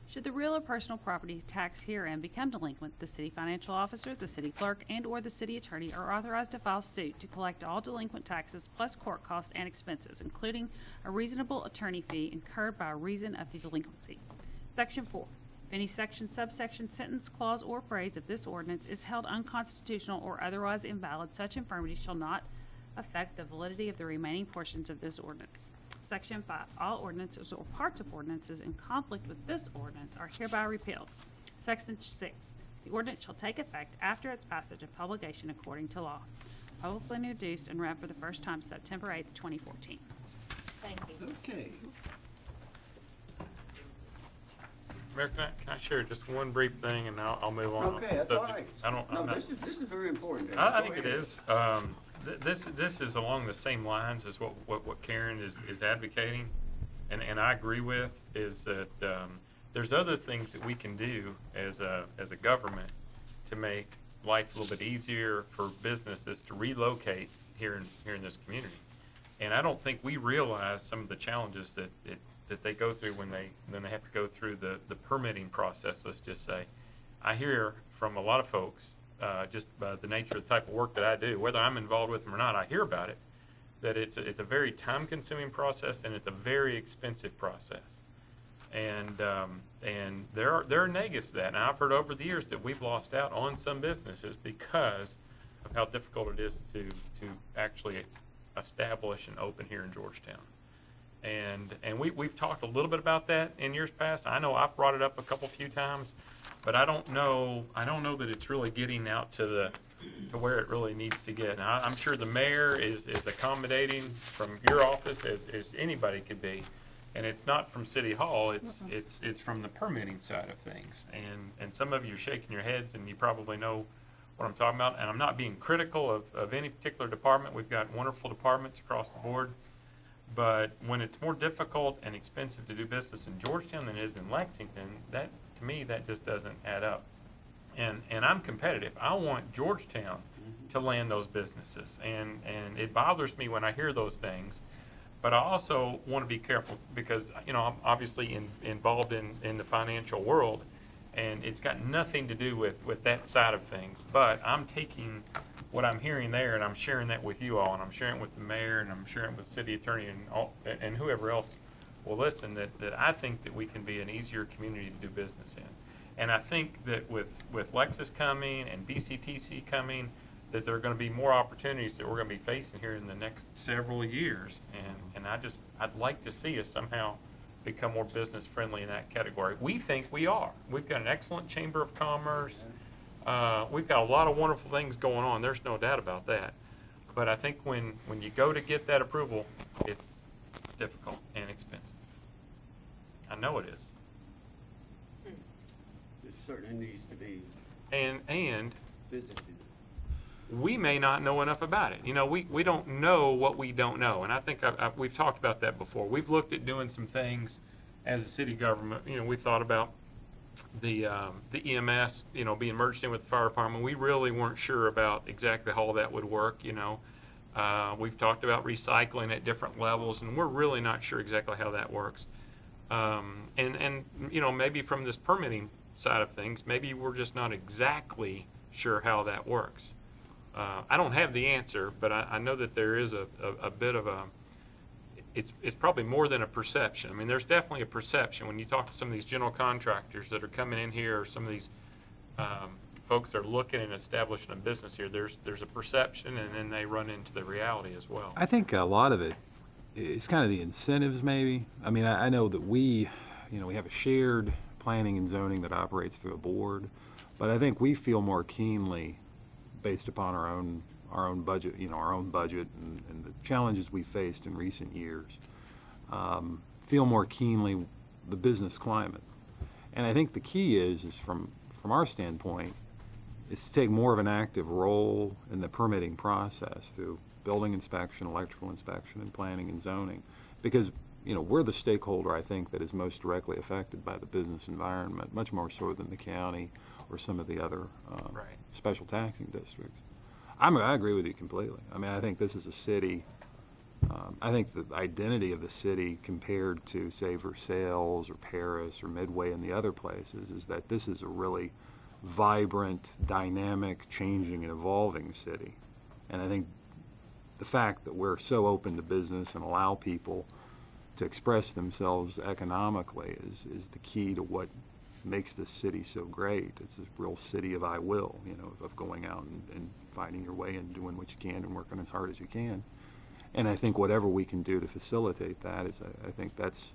Should the real or personal property tax herein become delinquent, the city financial officer, the city clerk, and/or the city attorney are authorized to file suit to collect all delinquent taxes plus court costs and expenses, including a reasonable attorney fee incurred by reason of the delinquency. Section 4. If any section, subsection, sentence, clause, or phrase of this ordinance is held unconstitutional or otherwise invalid, such infirmity shall not affect the validity of the remaining portions of this ordinance. Section 5. All ordinances or parts of ordinances in conflict with this ordinance are hereby repealed. Section 6. The ordinance shall take effect after its passage and publication according to law. Publicly introduced and read for the first time September 8th, 2014.
Thank you.
Okay.
Mayor, can I share just one brief thing, and I'll move on?
Okay, that's all right.
I don't.
No,
I'm not,
this is very important.
I
Go
think it
ahead.
is. This is along the same lines as what Karen is advocating, and I agree with, is that there's other things that we can do as a government to make life a little bit easier for businesses to relocate here in this community. And I don't think we realize some of the challenges that they go through when they have to go through the permitting process, let's just say. I hear from a lot of folks, just by the nature of the type of work that I do, whether I'm involved with them or not, I hear about it, that it's a very time-consuming process and it's a very expensive process. And there are negatives to that. And I've heard over the years that we've lost out on some businesses because of how difficult it is to actually establish and open here in Georgetown. And we've talked a little bit about that in years past. I know I've brought it up a few times, but I don't know that it's really getting out to where it really needs to get. Now, I'm sure the mayor is accommodating from your office as anybody could be, and it's not from City Hall. It's from the permitting side of things. And some of you are shaking your heads, and you probably know what I'm talking about. And I'm not being critical of any particular department. We've got wonderful departments across the board. But when it's more difficult and expensive to do business in Georgetown than it is in Lexington, that, to me, that just doesn't add up. And I'm competitive. I want Georgetown to land those businesses. And it bothers me when I hear those things. But I also want to be careful because, I'm obviously involved in the financial world. And it's got nothing to do with that side of things. But I'm taking what I'm hearing there, and I'm sharing that with you all, and I'm sharing it with the mayor, and I'm sharing it with the city attorney, and whoever else will listen, that I think that we can be an easier community to do business in. And I think that with Lexus coming and BCTC coming, that there are going to be more opportunities that we're going to be facing here in the next several years. And I'd like to see us somehow become more business friendly in that category. We think we are. We've got an excellent Chamber of Commerce. We've got a lot of wonderful things going on. There's no doubt about that. But I think when you go to get that approval, it's difficult and expensive. I know it is.
It certainly needs to be
And
visited.
we may not know enough about it. We don't know what we don't know. And I think we've talked about that before. We've looked at doing some things as a city government. We thought about the EMS, being merged in with the fire department. We really weren't sure about exactly how all that would work. We've talked about recycling at different levels, and we're really not sure exactly how that works. And maybe from this permitting side of things, maybe we're just not exactly sure how that works. I don't have the answer, but I know that there is a bit of a, it's probably more than a perception. I mean, there's definitely a perception when you talk to some of these general contractors that are coming in here, or some of these folks that are looking and establishing a business here. There's a perception, and then they run into the reality as well.
I think a lot of it is kind of the incentives, maybe. I mean, I know that we have a shared planning and zoning that operates through a board, but I think we feel more keenly, based upon our own budget, our own budget and the challenges we faced in recent years, feel more keenly the business climate. And I think the key is from our standpoint, is to take more of an active role in the permitting process through building inspection, electrical inspection, and planning and zoning. Because, we're the stakeholder, I think, that is most directly affected by the business environment, much more so than the county or some of the other special taxing districts. I agree with you completely. I mean, I think this is a city, I think the identity of the city compared to, say, Versailles or Paris or Midway and the other places is that this is a really vibrant, dynamic, changing, and evolving city. And I think the fact that we're so open to business and allow people to express themselves economically is the key to what makes this city so great. It's a real city of I will, you know, of going out and finding your way and doing what you can and working as hard as you can. And I think whatever we can do to facilitate that is, I think that's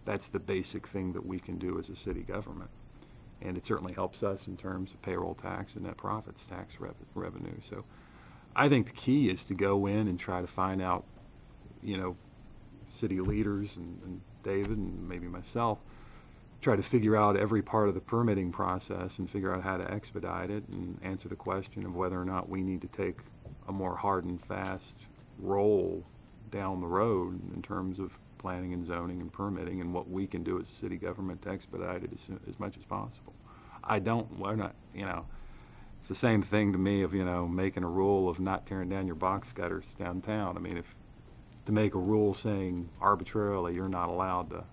the basic thing that we can do as a city government. And it certainly helps us in terms of payroll tax and net profits tax revenue. So I think the key is to go in and try to find out, you know, city leaders and David and maybe myself, try to figure out every part of the permitting process and figure out how to expedite it and answer the question of whether or not we need to take a more hard and fast role down the road in terms of planning and zoning and permitting and what we can do as a city government to expedite it as much as possible. We're not, you know, it's the same thing to me of, you know, making a rule of not tearing down your box cutters downtown. I mean, if to make a rule saying arbitrarily you're not allowed to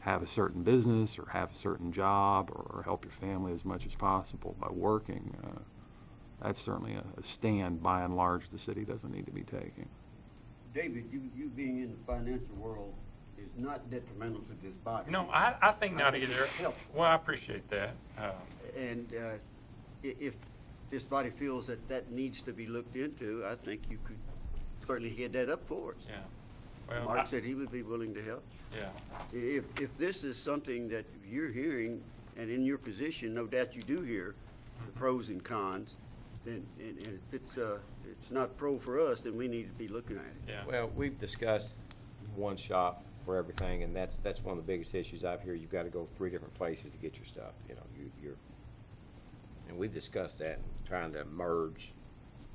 have a certain business or have a certain job or help your family as much as possible by working, that's certainly a stand by and large the city doesn't need to be taking.
David, you being in the financial world is not detrimental to this body.
No, I think not either. Well, I appreciate that.
And if this body feels that needs to be looked into, I think you could certainly head that up for us.
Yeah. Well,
Mark said he would be willing to help.
Yeah.
If this is something that you're hearing, and in your position, no doubt you do hear the pros and cons, then and if it's not pro for us, then we need to be looking at it.
Yeah.
Well, we've discussed one shop for everything, and that's one of the biggest issues I've heard. You've got to go 3 different places to get your stuff. You know, and we've discussed that, trying to merge,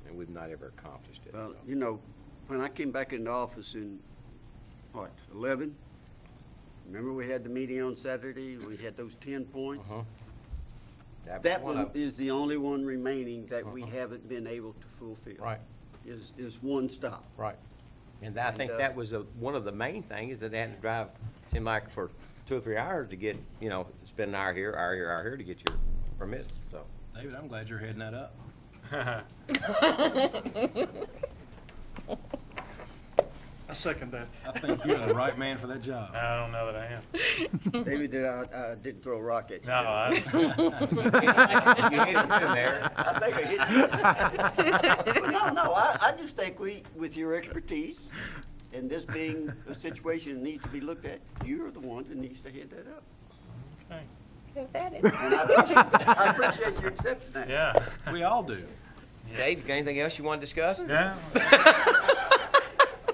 and we've not ever accomplished it.
Well,
so.
you know, when I came back into office in, 11? Remember we had the meeting on Saturday? We had those 10 points? That one is the only one remaining that we haven't been able to fulfill.
Right.
Is one stop.
Right. And I think that was one of the main things, is that they had to drive, seemed like for 2 or 3 hours to get, you know, spend an hour here, hour here, hour here to get your permits, so.
David, I'm glad you're heading that up.
I second that.
I think you're the right man for that job.
I don't know that I am.
David, I didn't throw a rock at you.
No, I
You hit it too, Mayor.
I think I hit you. No, I just think with your expertise, and this being a situation that needs to be looked at, you're the one that needs to head that up.
Okay.
And I appreciate you accepting that.
Yeah.
We all do.
Dave, you got anything else you want to discuss?
Yeah.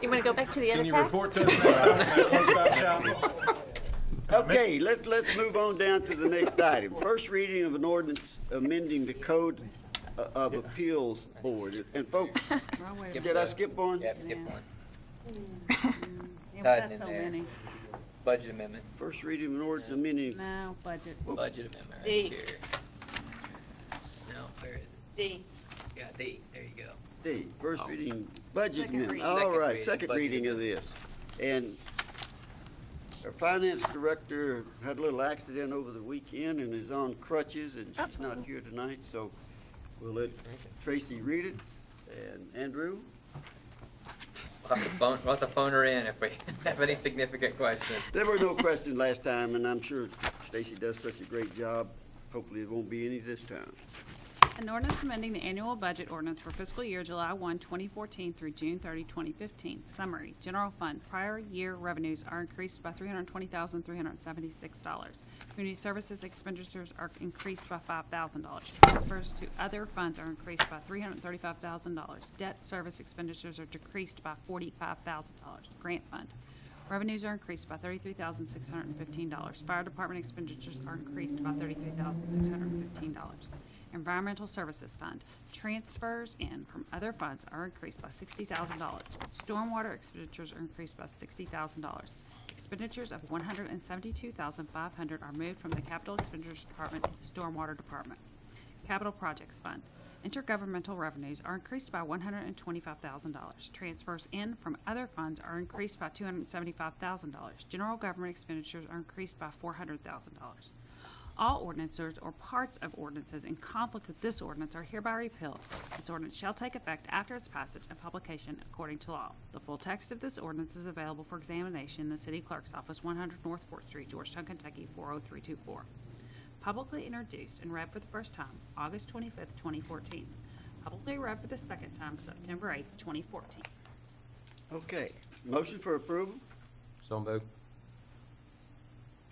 You want to go back to the other
Can you
tax?
report to us next one-stop shopping?
Okay, let's move on down to the next item. First reading of an ordinance amending the Code of Appeals Board. And folks, did I skip one?
Yep, skip one.
Yeah,
Tied
that's
in
so
there.
many.
Budget amendment.
First reading of an ordinance amending.
No, budget.
Budget amendment
D.
right here. No, where is it?
D.
Yeah, D. There you go.
D, first reading, budget
Second
amendment.
reading.
All
Second
right,
reading,
second
budget
reading of this. And our finance director had a little accident over the weekend and is on crutches, and she's not here tonight, so we'll let Tracy read it. And Andrew?
We'll have to phone her in if we have any significant questions.
There were no questions last time, and I'm sure Stacy does such a great job. Hopefully there won't be any this time.
An ordinance amending the annual budget ordinance for fiscal year July 1, 2014 through June 30, 2015. Summary. General fund. Prior year revenues are increased by $320,376. Community services expenditures are increased by $5,000. Transfers to other funds are increased by $335,000. Debt service expenditures are decreased by $45,000. Grant fund. Revenues are increased by $33,615. Fire department expenditures are increased by $33,615. Environmental Services Fund. Transfers in from other funds are increased by $60,000. Stormwater expenditures are increased by $60,000. Expenditures of $172,500 are moved from the Capital Expenditures Department to the Stormwater Department. Capital Projects Fund. Intergovernmental revenues are increased by $125,000. Transfers in from other funds are increased by $275,000. General government expenditures are increased by $400,000. All ordinances or parts of ordinances in conflict with this ordinance are hereby repealed. This ordinance shall take effect after its passage and publication according to law. The full text of this ordinance is available for examination in the City Clerk's Office, 100 North 4th Street, Georgetown, Kentucky, 40324. Publicly introduced and read for the first time, August 25th, 2014. Publicly read for the second time, September 8th, 2014.
Okay, motion for approval?
So moved.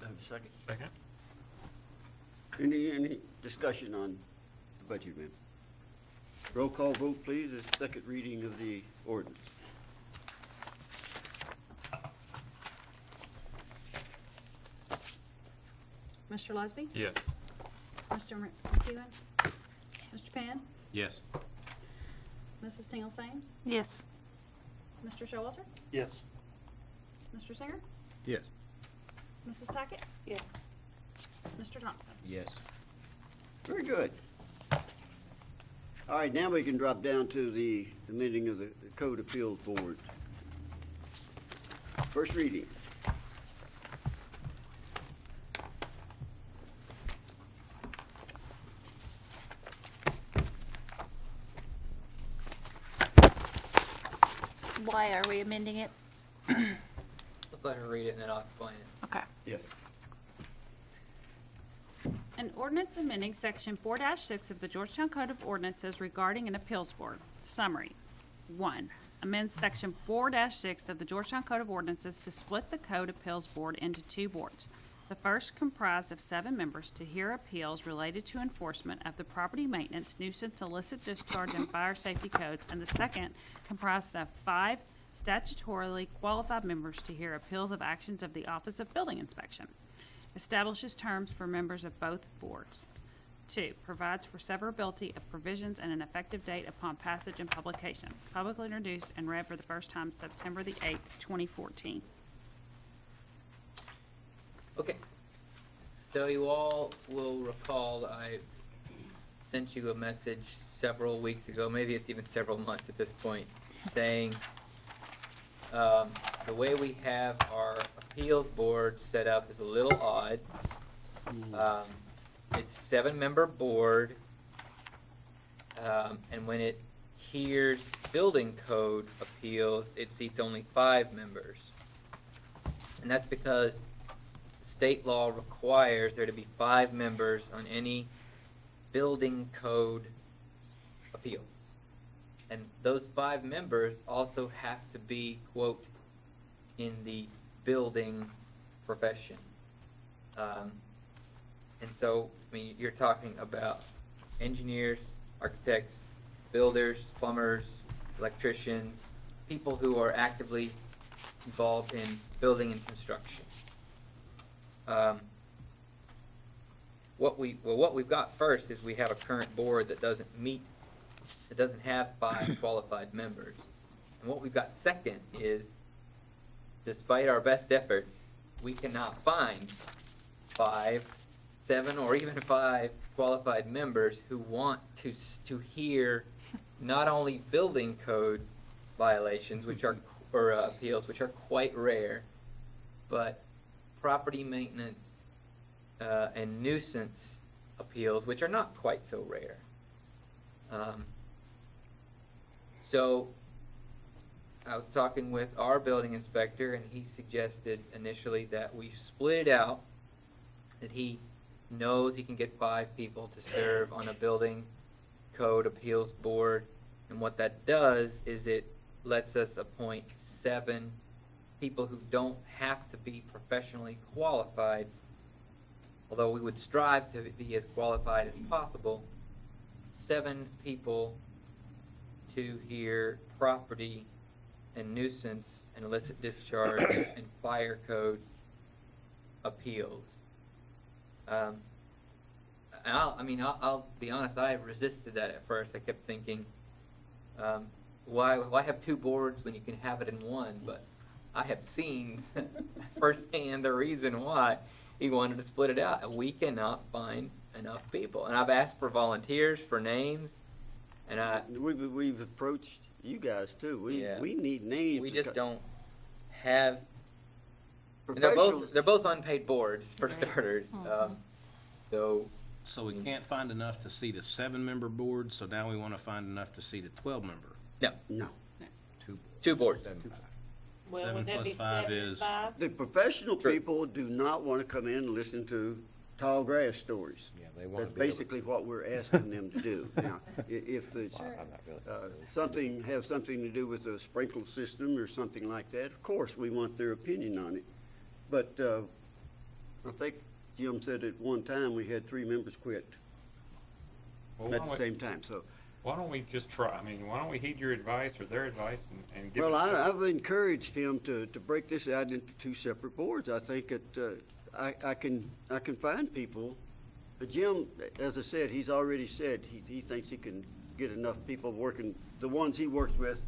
Have a second?
Second.
Any discussion on the budget amendment? Roll call vote, please, as second reading of the ordinance.
Mr. Lusby?
Yes.
Mr. McEwen? Mr. Penn?
Yes.
Mrs. Tingle Sames?
Yes.
Mr. Showalter?
Yes.
Mr. Singer?
Yes.
Mrs. Tackett?
Yes.
Mr. Thompson?
Yes.
Very good. All right, now we can drop down to the amending of the Code Appeals Board. First reading.
Why are we amending it?
Let's let her read it and then I'll explain it.
Okay.
Yes.
An ordinance amending Section 4-6 of the Georgetown Code of Ordinances regarding an appeals board. Summary. 1. Amends Section 4-6 of the Georgetown Code of Ordinances to split the Code Appeals Board into two boards. The first comprised of 7 members to hear appeals related to enforcement of the property maintenance, nuisance, illicit discharge, and fire safety codes, and the second comprised of 5 statutorily qualified members to hear appeals of actions of the Office of Building Inspection. Establishes terms for members of both boards. 2. Provides for severability of provisions and an effective date upon passage and publication. Publicly introduced and read for the first time September the 8th, 2014.
Okay. So you all will recall that I sent you a message several weeks ago, maybe it's even several months at this point, saying the way we have our appeals board set up is a little odd. It's a 7-member board, and when it hears building code appeals, it seats only 5 members. And that's because state law requires there to be 5 members on any building code appeals. And those 5 members also have to be, quote, in the building profession. And so, I mean, you're talking about engineers, architects, builders, plumbers, electricians, people who are actively involved in building and construction. What we've got first is we have a current board that doesn't have 5 qualified members. And what we've got second is, despite our best efforts, we cannot find 5, 7, or even 5 qualified members who want to hear not only building code violations, or appeals, which are quite rare, but property maintenance and nuisance appeals, which are not quite so rare. So I was talking with our building inspector, and he suggested initially that we split it out, that he knows he can get 5 people to serve on a building code appeals board, and what that does is it lets us appoint 7 people who don't have to be professionally qualified, although we would strive to be as qualified as possible. 7 people to hear property and nuisance and illicit discharge and fire code appeals. I'll be honest, I resisted that at first. I kept thinking, why have 2 boards when you can have it in one? But I have seen firsthand the reason why he wanted to split it out. We cannot find enough people. And I've asked for volunteers, for names, And
We've approached you guys too.
Yeah.
We need names.
we
to
just
co-
don't have. And
Professionals.
they're both unpaid boards for starters. So
So we can't find enough to seat a 7-member board, so now we want to find enough to seat a 12-member.
no,
No.
two boards.
Well,
7
would that
plus
be
5
7 and
is-
5?
The professional
True.
people do not want to come in and listen to tall grass stories.
Yeah, they want
That's
to be able to.
basically what we're asking them to do. Now, if it's,
I'm not really.
something to do with a sprinkler system or something like that, of course, we want their opinion on it. But, I think Jim said at one time we had 3 members quit
Well,
at the same time, so.
Why don't we just try? I mean, why don't we heed your advice or their advice and give
Well,
it a
I've encouraged him to break this out into 2 separate boards. I think that, I can find people. Jim, as I said, he's already said he thinks he can get enough people working, the ones he works with,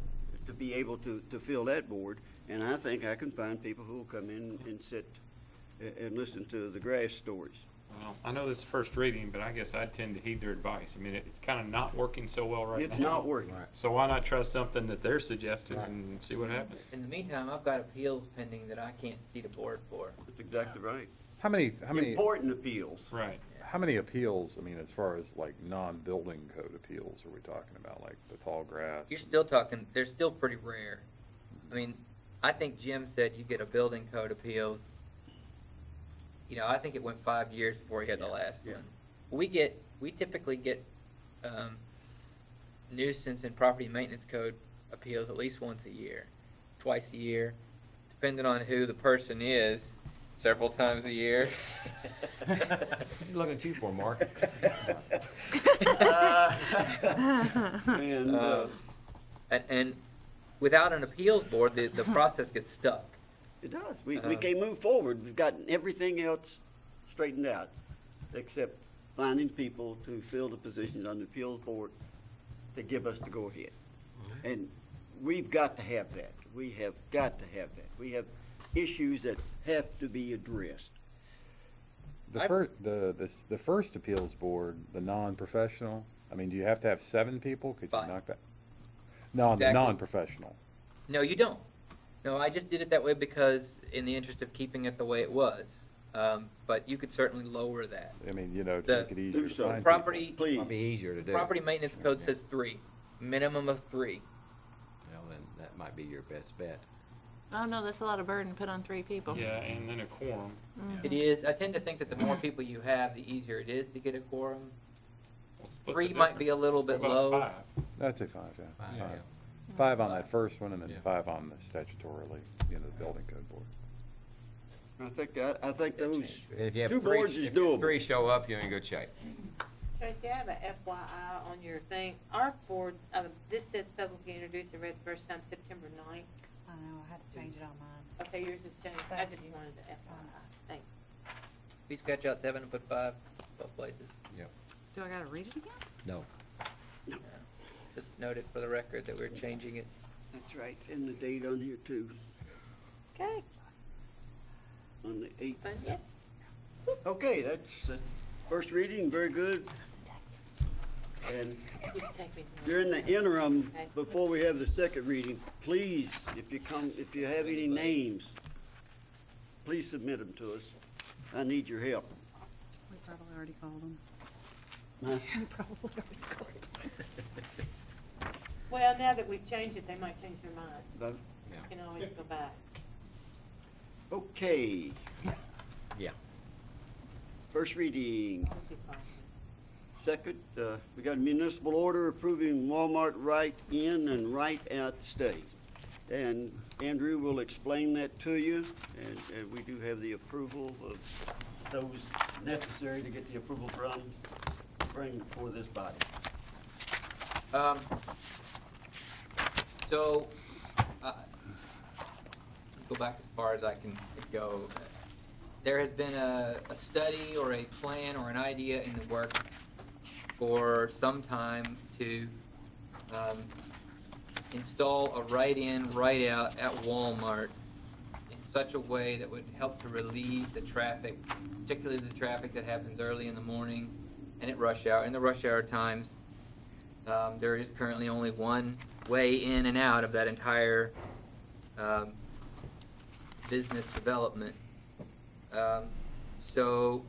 to be able to fill that board. And I think I can find people who will come in and sit and listen to the grass stories.
Well, I know this is first reading, but I guess I'd tend to heed their advice. I mean, it's kind of not working so well right now.
It's not working.
So why not try something that they're suggesting and see what happens?
In the meantime, I've got appeals pending that I can't seat a board for.
That's exactly right.
How many
Important appeals.
Right.
how many appeals, I mean, as far as like non-building code appeals are we talking about, like the tall grass?
You're still talking, they're still pretty rare. I mean, I think Jim said you get a building code appeals. You know, I think it went 5 years before he had the last one. We typically get nuisance and property maintenance code appeals at least once a year, twice a year, depending on who the person is, several times a year.
What you looking at you for, Mark?
And without an appeals board, the process gets stuck.
It does. We can't move forward. We've gotten everything else straightened out, except finding people to fill the positions on the appeals board to give us the go-ahead. And we've got to have that. We have got to have that. We have issues that have to be addressed.
The first appeals board, the non-professional, I mean, do you have to have 7 people? Could you
5.
knock that? No, the
Exactly.
non-professional.
No, you don't. No, I just did it that way because in the interest of keeping it the way it was. But you could certainly lower that.
I mean, you know, to
The-
make it easier
Do
to
so.
find
Property,
Please.
Might be easier to do.
property maintenance code says 3, minimum of 3.
Well, then that might be your best bet.
Oh, no, that's a lot of burden to put on 3 people.
Yeah, and then a quorum.
It is. I tend to think that the more people you have, the easier it is to get a quorum.
Split
3
the
might be a
difference.
little bit
What
low.
about 5?
I'd say 5, yeah.
Yeah.
5 on that first one, and then
Yeah.
5 on the statutorily, the building code board.
I think those
And if you have
2
three,
boards is
if you have
doable.
3 show up, you're in good shape.
Tracy, I have a FYI on your thing. Our board, this says publicly introduced and read the first time September 9th.
I know, I had to change it on mine.
Okay, yours is changed. I just wanted to FYI. Thanks.
We scratch out 7 and put 5 both places.
Yep.
Do I gotta read it again?
No.
Just note it for the record that we're changing it.
That's right, and the date on here too,
Okay.
on the 8th.
Fun yet?
Okay, that's first reading, very good. And
You can take me.
during the interim, before we have the second reading, please, if you have any names, please submit them to us. I need your help.
We probably already called them.
Huh?
We probably already called them.
Well, now that we've changed it, they might change their mind.
But-
You can always go back.
Okay,
Yeah.
first reading.
That'll be fine.
Second, we got a municipal order approving Wal-Mart write-in and write-out study. And Andrew will explain that to you, and we do have the approval of those necessary to get the approval from, bring before this body.
So, go back as far as I can go. There has been a study or a plan or an idea in the works for some time to install a write-in, write-out at Walmart in such a way that would help to relieve the traffic, particularly the traffic that happens early in the morning and at rush hour, in the rush hour times. There is currently only one way in and out of that entire business development. So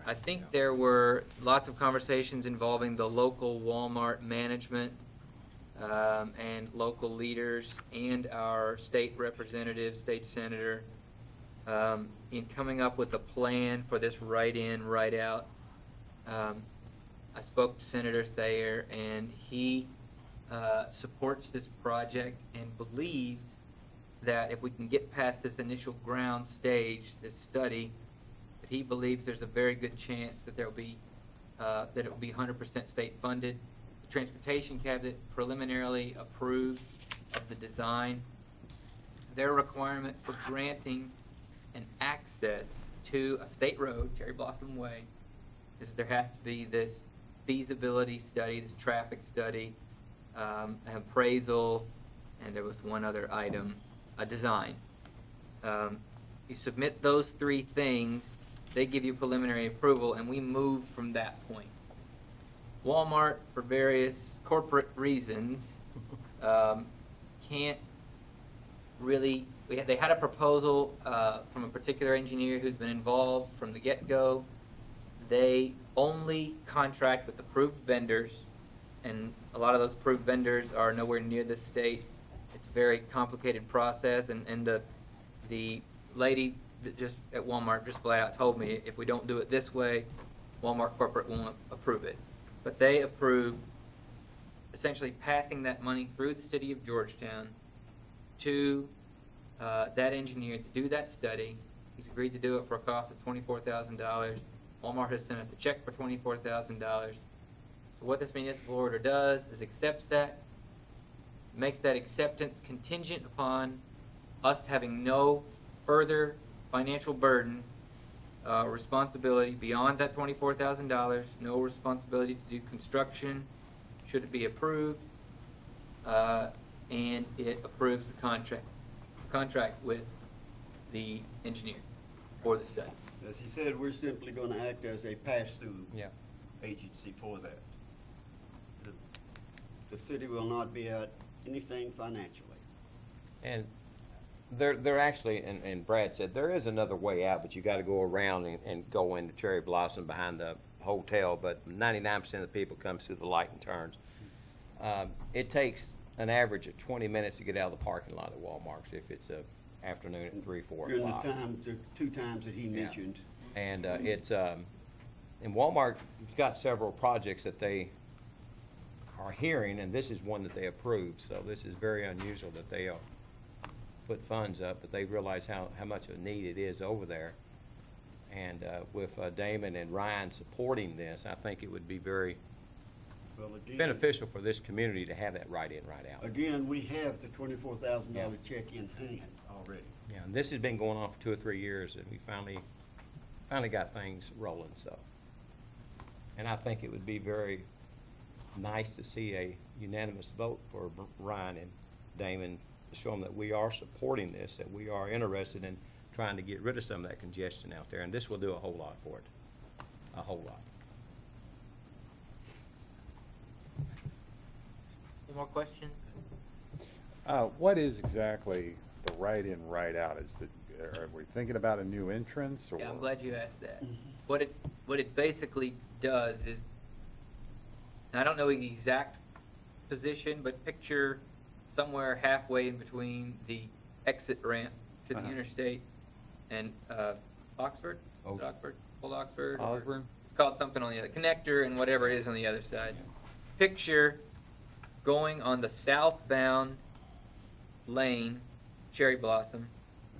I think there were lots of conversations involving the local Wal-Mart management and local leaders and our state representative, state senator, in coming up with a plan for this right-in, right-out. I spoke to Senator Thayer, and he supports this project and believes that if we can get past this initial ground stage, this study, that he believes there's a very good chance that there will be that it will be 100% state funded. The Transportation Cabinet preliminarily approved of the design. Their requirement for granting an access to a state road, Cherry Blossom Way, is that there has to be this feasibility study, this traffic study, an appraisal, and there was one other item, a design. You submit those three things, they give you preliminary approval, and we move from that point. Walmart, for various corporate reasons, can't really. They had a proposal from a particular engineer who's been involved from the get-go. They only contract with approved vendors, and a lot of those approved vendors are nowhere near the state. It's a very complicated process, and the lady that just at Walmart just flat out told me if we don't do it this way, Walmart corporate won't approve it. But they approved essentially passing that money through the city of Georgetown to that engineer to do that study. He's agreed to do it for a cost of $24,000. Walmart has sent us a check for $24,000. So what this municipal order does is accepts that, makes that acceptance contingent upon us having no further financial burden, responsibility beyond that $24,000, no responsibility to do construction should it be approved, and it approves the contract with the engineer for the study.
As he said, we're simply going to act as a pass-through
Yeah.
agency for that. The city will not be at anything financially.
And they're actually, and Brad said, there is another way out, but you got to go around and go into Cherry Blossom behind the hotel, but 99% of the people comes through the light and turns. It takes an average of 20 minutes to get out of the parking lot at Walmart if it's a afternoon at 3, 4
During
o'clock.
the 2 times that he mentioned.
And it's in Walmart, you've got several projects that they are hearing, and this is one that they approved. So this is very unusual that they put funds up, but they realize how much of a need it is over there. And with Damon and Ryan supporting this, I think it would be very beneficial for this community to have that right in, right out.
Again, we have the $24,000 check in hand already.
Yeah, and this has been going on for 2 or 3 years, and we finally got things rolling. So, and I think it would be very nice to see a unanimous vote for Ryan and Damon to show them that we are supporting this, that we are interested in trying to get rid of some of that congestion out there, and this will do a whole lot for it, a whole lot.
Any more questions?
What is exactly the right-in, right-out? Are we thinking about a new entrance? Or?
Yeah, I'm glad you asked that. What it basically does is, I don't know the exact position, but picture somewhere halfway in between the exit ramp to the interstate and Oxford? Old Oxford? Old Oxford?
Osborne?
It's called something on the other, connector and whatever it is on the other side. Picture going on the southbound lane, Cherry Blossom.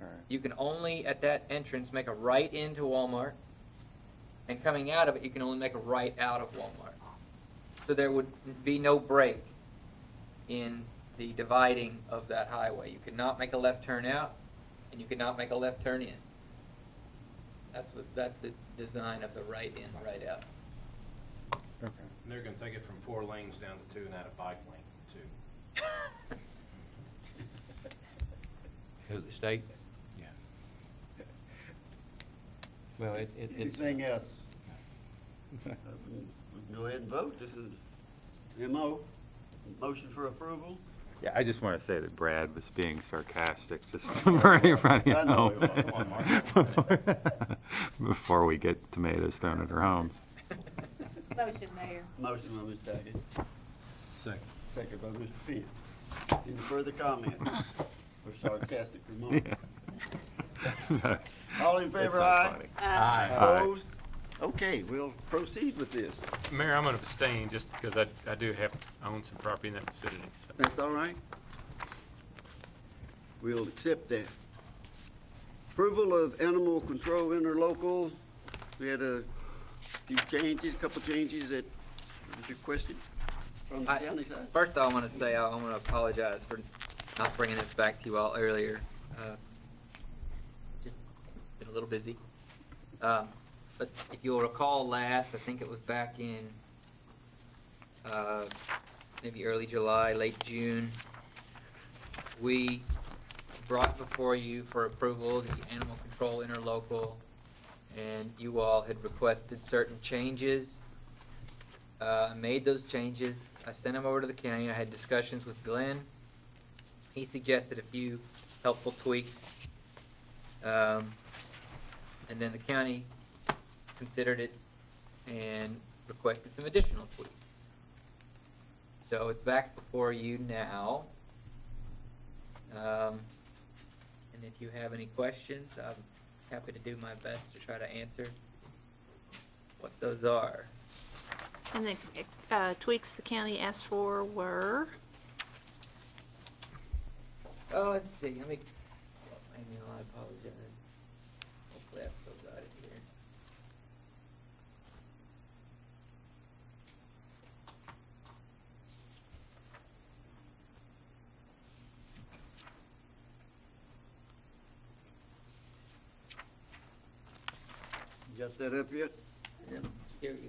All right.
You can only, at that entrance, make a right into Walmart, and coming out of it, you can only make a right out of Walmart. So there would be no break in the dividing of that highway. You could not make a left turn out, and you could not make a left turn in. That's the design of the right in, right out.
Okay.
And they're going to take it from 4 lanes down to 2 and add a bike lane, too.
Who, the state?
Yeah.
Well,
Anything else? We can go ahead and vote. This is MO, motion for approval?
Yeah, I just want to say that Brad was being sarcastic, just for anybody
I
at
know
home.
he was.
Before we get tomatoes thrown at our homes.
Motion, Mayor.
Motion by Ms. Tackett,
Second.
second by Mr. Finn. Any further comment or sarcastic remarks? All in favor,
not
aye?
funny.
Aye.
Opposed? Okay, we'll proceed with this.
Mayor, I'm going to abstain just because I do own some property in that vicinity. So.
That's all right? We'll accept that. Approval of animal control interlocal. We had a few changes, a couple changes that was requested from the county side.
First, I want to say I want to apologize for not bringing this back to you all earlier. Just been a little busy. But if you'll recall last, I think it was back in maybe early July, late June, we brought before you for approval the animal control interlocal, and you all had requested certain changes. I made those changes. I sent them over to the county. I had discussions with Glenn. He suggested a few helpful tweaks. And then the county considered it and requested some additional tweaks. So it's back before you now. And if you have any questions, I'm happy to do my best to try to answer what those are.
And the tweaks the county asked for were?
Oh, let's see. Let me. I apologize. Hopefully, I've still got it here.
You got that up yet?
Yep. Here we go.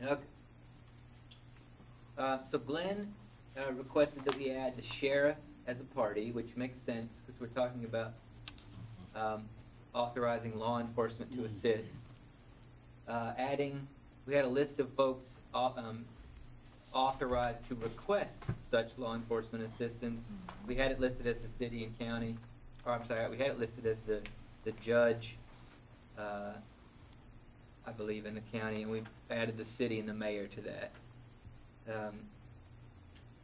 Okay. So Glenn requested that we add the sheriff as a party, which makes sense because we're talking about authorizing law enforcement to assist. We had a list of folks authorized to request such law enforcement assistance. We had it listed as the city and county, or I'm sorry, we had it listed as the judge, I believe, in the county, and we added the city and the mayor to that.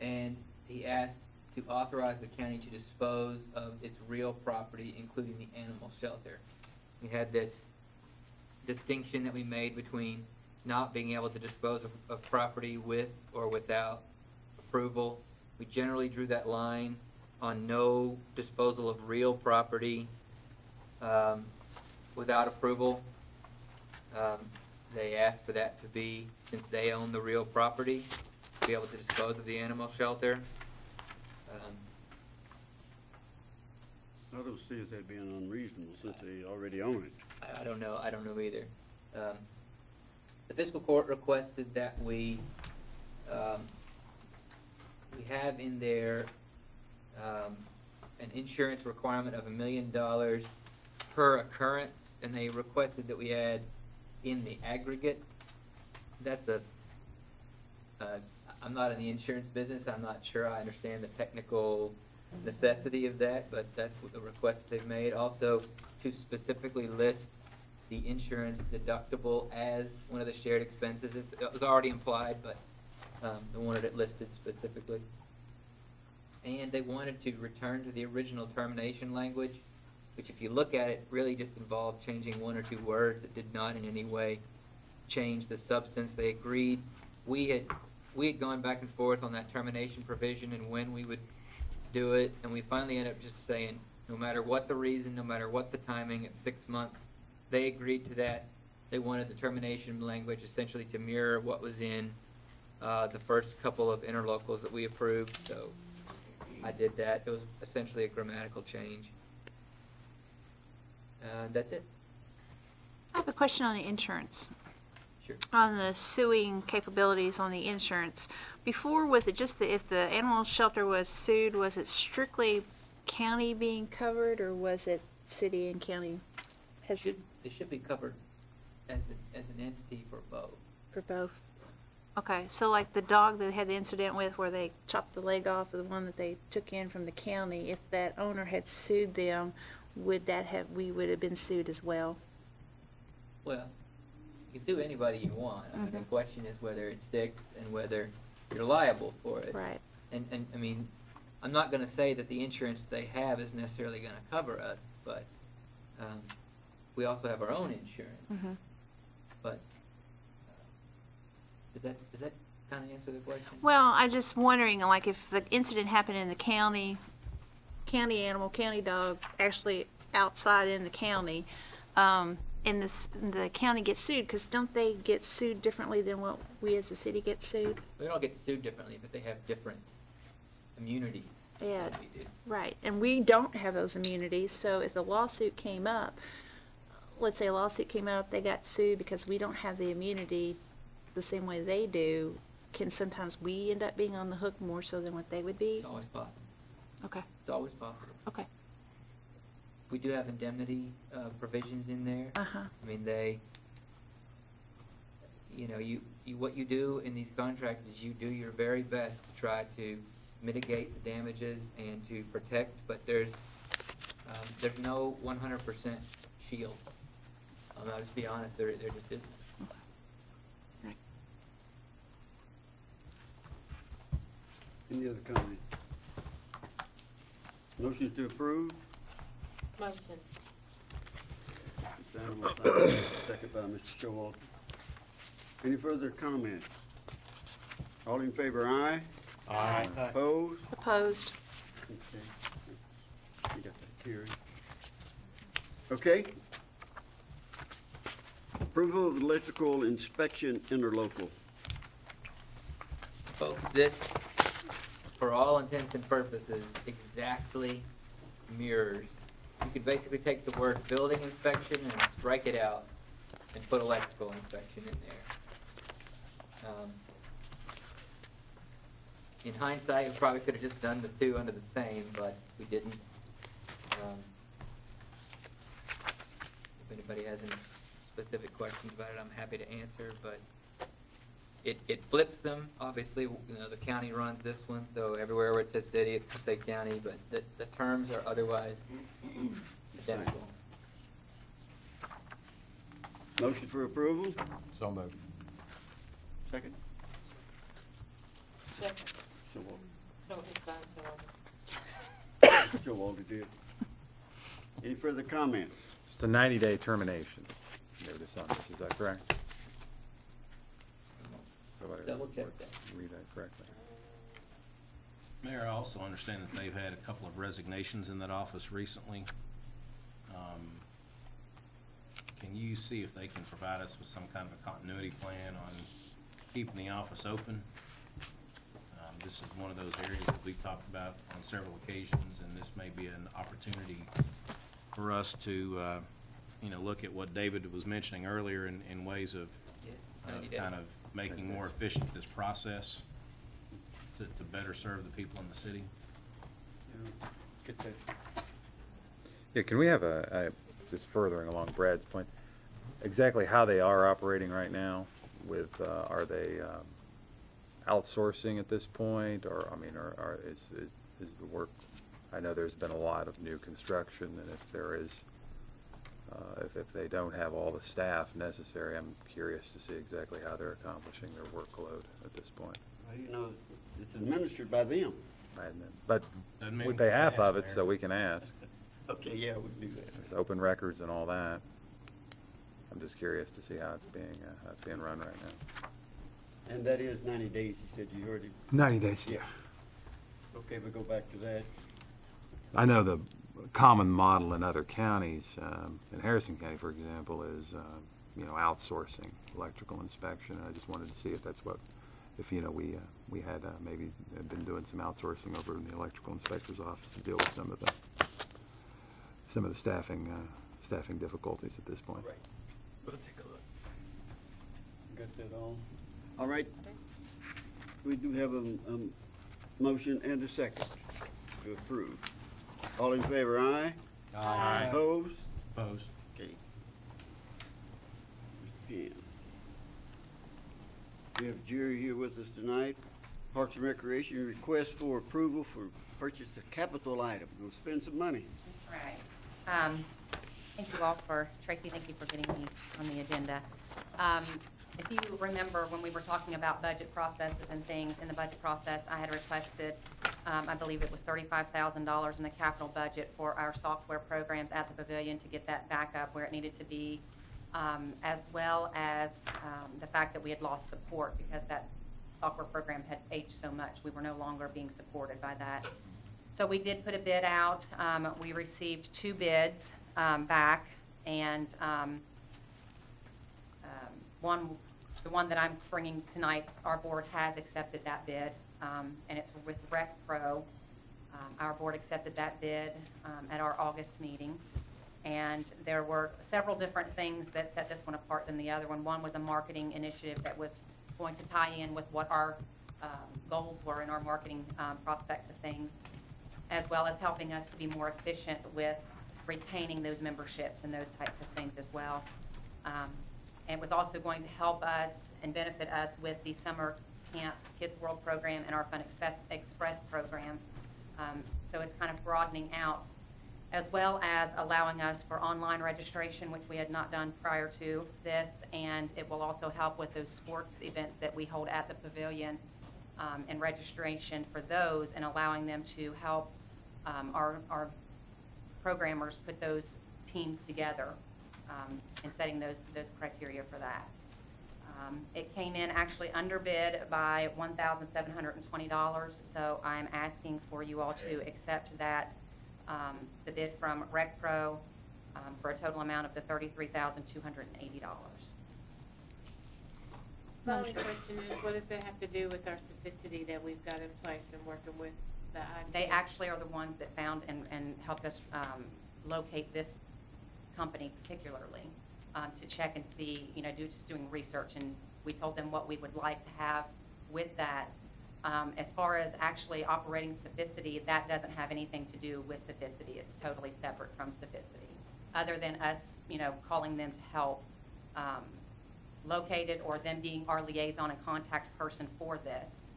And he asked to authorize the county to dispose of its real property, including the animal shelter. We had this distinction that we made between not being able to dispose of property with or without approval. We generally drew that line on no disposal of real property without approval. They asked for that to be, since they own the real property, to be able to dispose of the animal shelter.
I don't see as that being unreasonable since they already own it.
I don't know either. The fiscal court requested that we have in there an insurance requirement of $1 million per occurrence, and they requested that we add in the aggregate. That's I'm not in the insurance business. I'm not sure I understand the technical necessity of that, but that's what the request they've made. Also, to specifically list the insurance deductible as one of the shared expenses. It was already implied, but they wanted it listed specifically. And they wanted to return to the original termination language, which if you look at it, really just involved changing one or two words. It did not in any way change the substance. They agreed. We had gone back and forth on that termination provision and when we would do it, and we finally ended up just saying, no matter what the reason, no matter what the timing, at 6 months. They agreed to that. They wanted the termination language essentially to mirror what was in the first couple of interlocals that we approved, so I did that. It was essentially a grammatical change. That's it.
I have a question on the insurance.
Sure.
On the suing capabilities on the insurance. Before, was it just that if the animal shelter was sued, was it strictly county being covered, or was it city and county Has
They should be covered as an entity for both.
for both. Okay, so like the dog that had the incident with where they chopped the leg off of the one that they took in from the county, if that owner had sued them, we would have been sued as well?
Well, you can sue anybody you want. I mean, the question is whether it sticks and whether you're liable for it.
Right.
And I mean, I'm not going to say that the insurance they have is necessarily going to cover us, but we also have our own insurance. But does that kind of answer the question?
Well, I'm just wondering, like, if the incident happened in the county animal, county dog, actually outside in the county, and the county gets sued, because don't they get sued differently than what we as a city get sued?
They don't get sued differently, but they have different immunities.
Yeah,
than we do.
right. And we don't have those immunities, so if the lawsuit came up, let's say a lawsuit came up, they got sued because we don't have the immunity the same way they do, can sometimes we end up being on the hook more so than what they would be?
It's always possible.
Okay.
It's always possible.
Okay.
We do have indemnity provisions in there. I mean, what you do in these contracts is you do your very best to try to mitigate the damages and to protect, but there's no 100% shield. I'll just be honest, there just isn't.
Right.
Any other comments? Motion to approve?
Motion.
Second by Mr. Showalter. Any further comments? All in favor, aye?
Aye.
Opposed?
Opposed.
Okay. You got that carried. Okay. Approval of electrical inspection interlocal.
Folks, this, for all intents and purposes, exactly mirrors. You could basically take the word building inspection and strike it out and put electrical inspection in there. In hindsight, we probably could have just done the two under the same, but we didn't. If anybody has any specific questions about it, I'm happy to answer, but it flips them. Obviously, the county runs this one, so everywhere where it says city, it can say county, but the terms are otherwise identical.
Motion for approval?
So moved.
Second?
Second.
Showalter.
So it's done, so.
Showalter did. Any further comments?
It's a 90-day termination notice on this, is that correct? So I
Double check that.
Read that correctly.
Mayor, I also understand that they've had a couple of resignations in that office recently. Can you see if they can provide us with some kind of a continuity plan on keeping the office open? This is one of those areas that we've talked about on several occasions, and this may be an opportunity for us to, look at what David was mentioning earlier in ways of kind of making more efficient this process to better serve the people in the city.
Get that.
Yeah, can we have just furthering along Brad's point, exactly how they are operating right now with, are they outsourcing at this point, or, I mean, is the work, I know there's been a lot of new construction, and if there is, if they don't have all the staff necessary, I'm curious to see exactly how they're accomplishing their workload at this point.
Well, it's administered by them.
But we pay half of it, so we can ask.
Okay, yeah, we can do that.
There's open records and all that. I'm just curious to see how it's being run right now.
And that is 90 days, he said. You heard him?
90 days.
Yeah. Okay, we'll go back to that.
I know the common model in other counties, in Harrison County, for example, is outsourcing electrical inspection. I just wanted to see if that's what, we had maybe been doing some outsourcing over in the electrical inspector's office to deal with some of the staffing difficulties at this point.
Right. We'll take a look. Got that all? All right. We do have a motion and a second to approve. All in favor, aye?
Aye.
Opposed?
Opposed.
Okay, We have Jerry here with us tonight. Parks and Recreation request for approval for purchase a capital item. We'll spend some money.
That's right. Thank you all for, Tracy, thank you for getting me on the agenda. If you remember when we were talking about budget processes and things, in the budget process, I had requested, I believe it was $35,000 in the capital budget for our software programs at the pavilion to get that back up where it needed to be, as well as the fact that we had lost support because that software program had aged so much. We were no longer being supported by that. So we did put a bid out. We received 2 bids back, and the one that I'm bringing tonight, our board has accepted that bid, and it's with Rec Pro. Our board accepted that bid at our August meeting, and there were several different things that set this one apart than the other one. One was a marketing initiative that was going to tie in with what our goals were in our marketing prospects of things, as well as helping us to be more efficient with retaining those memberships and those types of things as well. And it was also going to help us and benefit us with the summer camp Kids World program and our Fun Express program. So it's kind of broadening out, as well as allowing us for online registration, which we had not done prior to this, and it will also help with those sports events that we hold at the pavilion, and registration for those, and allowing them to help our programmers put those teams together, and setting those criteria for that. It came in actually under bid by $1,720, so I'm asking for you all to accept that, the bid from Rec Pro, for a total amount of the $33,280.
My only question is, what does that have to do with our Sophisticity that we've got in place and working with the IT?
They actually are the ones that found and helped us locate this company particularly, to check and see, just doing research, and we told them what we would like to have with that. As far as actually operating Sophisticity, that doesn't have anything to do with Sophisticity. It's totally separate from Sophisticity, other than us, calling them to help locate it, or them being our liaison and contact person for this.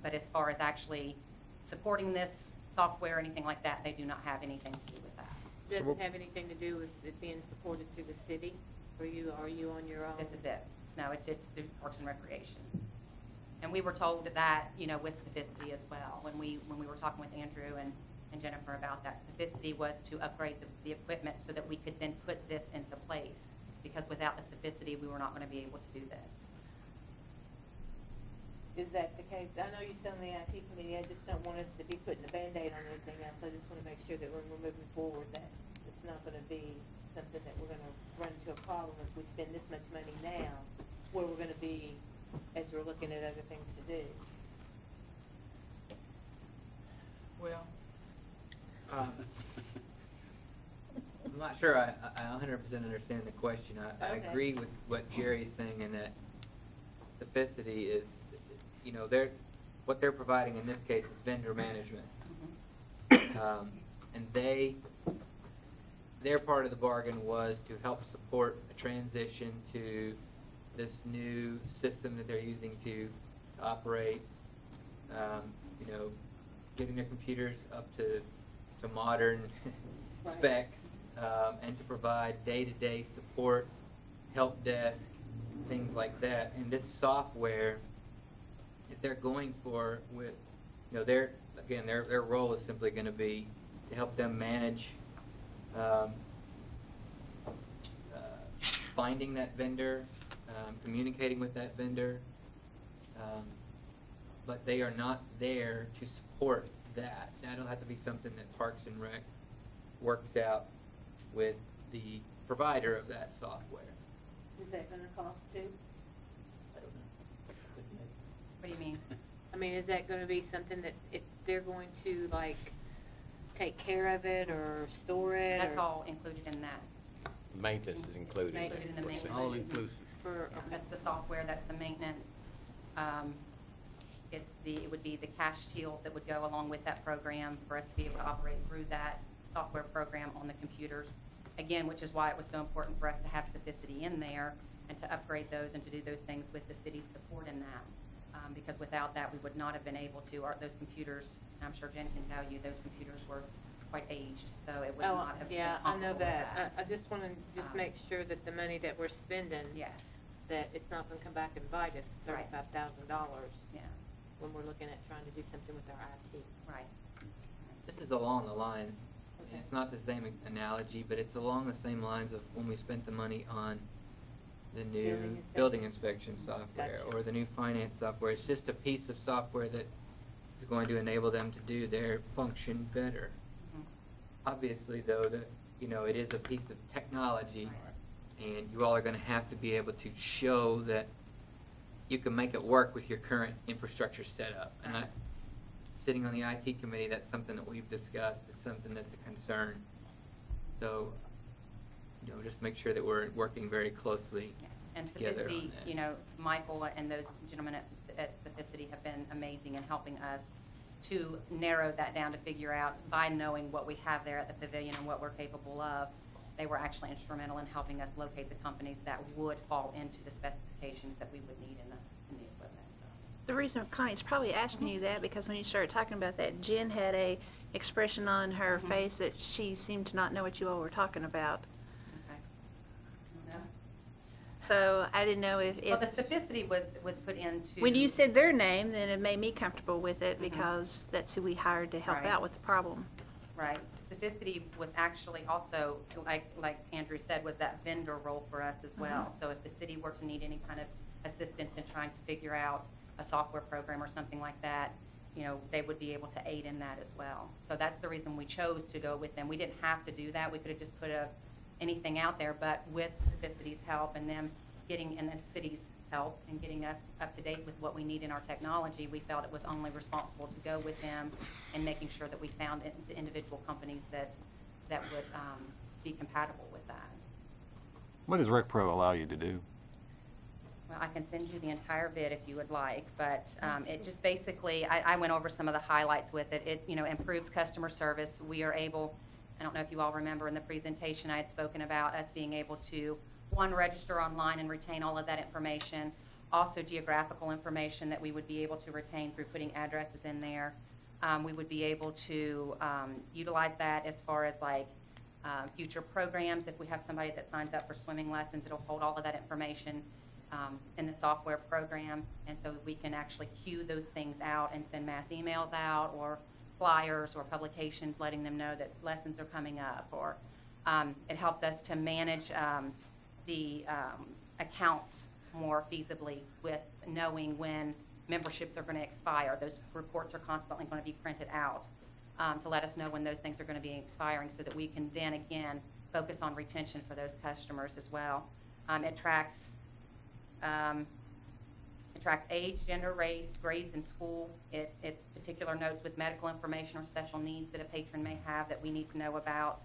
But as far as actually supporting this software or anything like that, they do not have anything to do with that.
Doesn't have anything to do with it being supported through the city? Or are you on your own?
This is it. No, it's through Parks and Recreation. And we were told that, with Sophisticity as well, when we were talking with Andrew and Jennifer about that. Sophisticity was to upgrade the equipment so that we could then put this into place, because without the Sophisticity, we were not going to be able to do this.
Is that the case? I know you sit on the IT committee. I just don't want us to be putting a Band-Aid on anything else. I just want to make sure that when we're moving forward, that it's not going to be something that we're going to run into a problem if we spend this much money now, where we're going to be as we're looking at other things to do.
Well, I'm not sure I 100% understand the question. I
Okay.
agree with what Jerry's saying in that Sophisticity is, what they're providing in this case is vendor management. And their part of the bargain was to help support a transition to this new system that they're using to operate, getting their computers up to modern
Right.
specs, and to provide day-to-day support, help desk, things like that. And this software that they're going for with, their role is simply going to be to help them manage finding that vendor, communicating with that vendor, but they are not there to support that. That'll have to be something that Parks and Rec works out with the provider of that software.
Is that going to cost too?
What do you mean?
I mean, is that going to be something that if they're going to take care of it or store it?
That's all included in that.
Maintenance is included.
Included in the maintenance.
All inclusive.
That's the software, that's the maintenance. It would be the cash teals that would go along with that program for us to be able to operate through that software program on the computers. Again, which is why it was so important for us to have Sufficity in there and to upgrade those and to do those things with the city's support in that. Because without that, we would not have been able to. Those computers, and I'm sure Jen can tell you, those computers were quite aged, so it would not have been
Yeah, I know
comparable with
that. I just want to just make sure that the money that we're spending,
Yes,
that it's not going to come back and bite us
Right.
$35,000
yeah,
when we're looking at trying to do something with our IT.
right.
This is along the lines, and it's not the same analogy, but it's along the same lines of when we spent the money on the new building inspection software
Gotcha.
or the new finance software. It's just a piece of software that is going to enable them to do their function better.
Mhm.
Obviously, though, it is a piece of technology, and you all are going to have to be able to show that you can make it work with your current infrastructure setup. And sitting on the IT committee, that's something that we've discussed. It's something that's a concern. So, just make sure that we're working very closely
Yeah. And
together
Sufficity,
on that.
Michael and those gentlemen at Sufficity have been amazing in helping us to narrow that down to figure out, by knowing what we have there at the pavilion and what we're capable of, they were actually instrumental in helping us locate the companies that would fall into the specifications that we would need in the equipment. So.
The reason Connie's probably asking you that because when you started talking about that, Jen had a expression on her face that she seemed to not know what you all were talking about.
Okay. No?
So I didn't know if
Well, the Sufficity was put into.
when you said their name, then it made me comfortable with it because that's who we hired to help
Right.
out with the problem.
Right. Sufficity was actually also, like Andrew said, was that vendor role for us as well. So if the city were to need any kind of assistance in trying to figure out a software program or something like that, they would be able to aid in that as well. So that's the reason we chose to go with them. We didn't have to do that. We could have just put anything out there, but with Sufficity's help and them and the city's help and getting us up to date with what we need in our technology, we felt it was only responsible to go with them and making sure that we found the individual companies that would be compatible with that.
What does RecPro allow you to do?
Well, I can send you the entire bid if you would like, but it just basically, I went over some of the highlights with it. It, improves customer service. We are able, I don't know if you all remember in the presentation I had spoken about us being able to, one, register online and retain all of that information. Also geographical information that we would be able to retain through putting addresses in there. We would be able to utilize that as far as future programs. If we have somebody that signs up for swimming lessons, it'll hold all of that information in the software program, and so we can actually queue those things out and send mass emails out or flyers or publications letting them know that lessons are coming up. Or it helps us to manage the accounts more feasibly with knowing when memberships are going to expire. Those reports are constantly going to be printed out to let us know when those things are going to be expiring so that we can then again focus on retention for those customers as well. It tracks age, gender, race, grades in school. It's particular notes with medical information or special needs that a patron may have that we need to know about.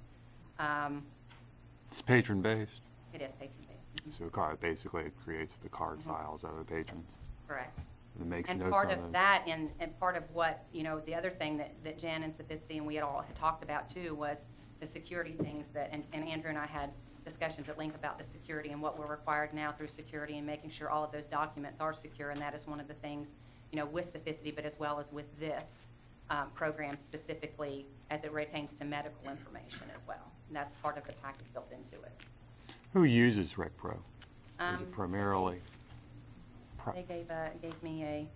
It's patron-based.
It is patron-based.
So basically it creates the card files of the patrons.
Correct.
And it makes
And
notes
part
on
of
those.
that, and part of what, the other thing that Jen and Sophisticity and we had all had talked about too was the security things and Andrew and I had discussions at length about the security and what we're required now through security and making sure all of those documents are secure, and that is one of the things, with Sophisticity, but as well as with this program specifically as it pertains to medical information as well. And that's part of the package built into it.
Who uses RecPro? Is it
Um,
primarily?
They gave me a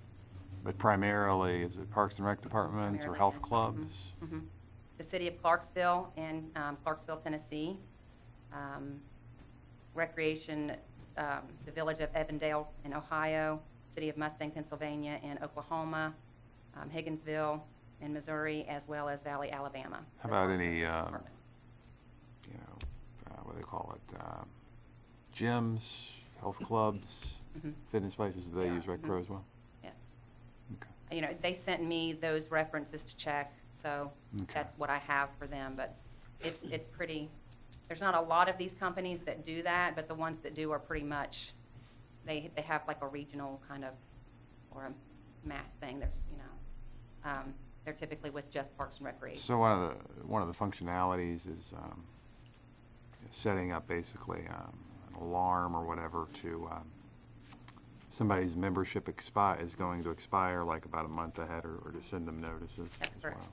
But primarily, is it Parks and Rec departments or
Primarily,
health
yes.
clubs?
the city of Clarksville in Clarksville, Tennessee, Recreation, the village of Evandale in Ohio, city of Mustang, Pennsylvania in Oklahoma, Higginsville in Missouri, as well as Valley, Alabama.
How about any,
departments.
What do they call it? Gyms, health clubs, fitness places, do they use RecPro as well?
Yes.
Okay.
They sent me those references to check, so
Okay.
that's what I have for them. But it's pretty. There's not a lot of these companies that do that, but the ones that do are pretty much. They have like a regional kind of or a mass thing. There's they're typically with just Parks and Recreation.
So one of the functionalities is setting up basically an alarm or whatever to somebody's membership is going to expire like about a month ahead, or to send them notices.
That's
as
correct.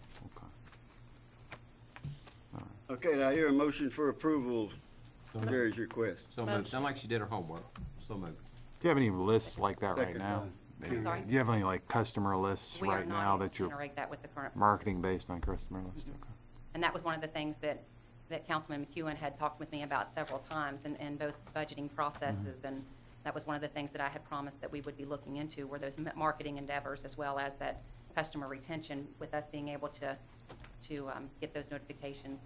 well. Okay.
Okay, now I hear a motion for approval
So
of
moved.
Jerry's request.
So moved. Sound like she did her homework. So moved.
Do you have any lists like that right
Second,
now?
I'm sorry?
Do you have any like customer lists
We are
right
not
now
able
that
to
you're
generate that with the current.
marketing based on customer lists? Okay.
And that was one of the things that Councilman McEwen had talked with me about several times in both budgeting processes. And that was one of the things that I had promised that we would be looking into, were those marketing endeavors, as well as that customer retention, with us being able to get those notifications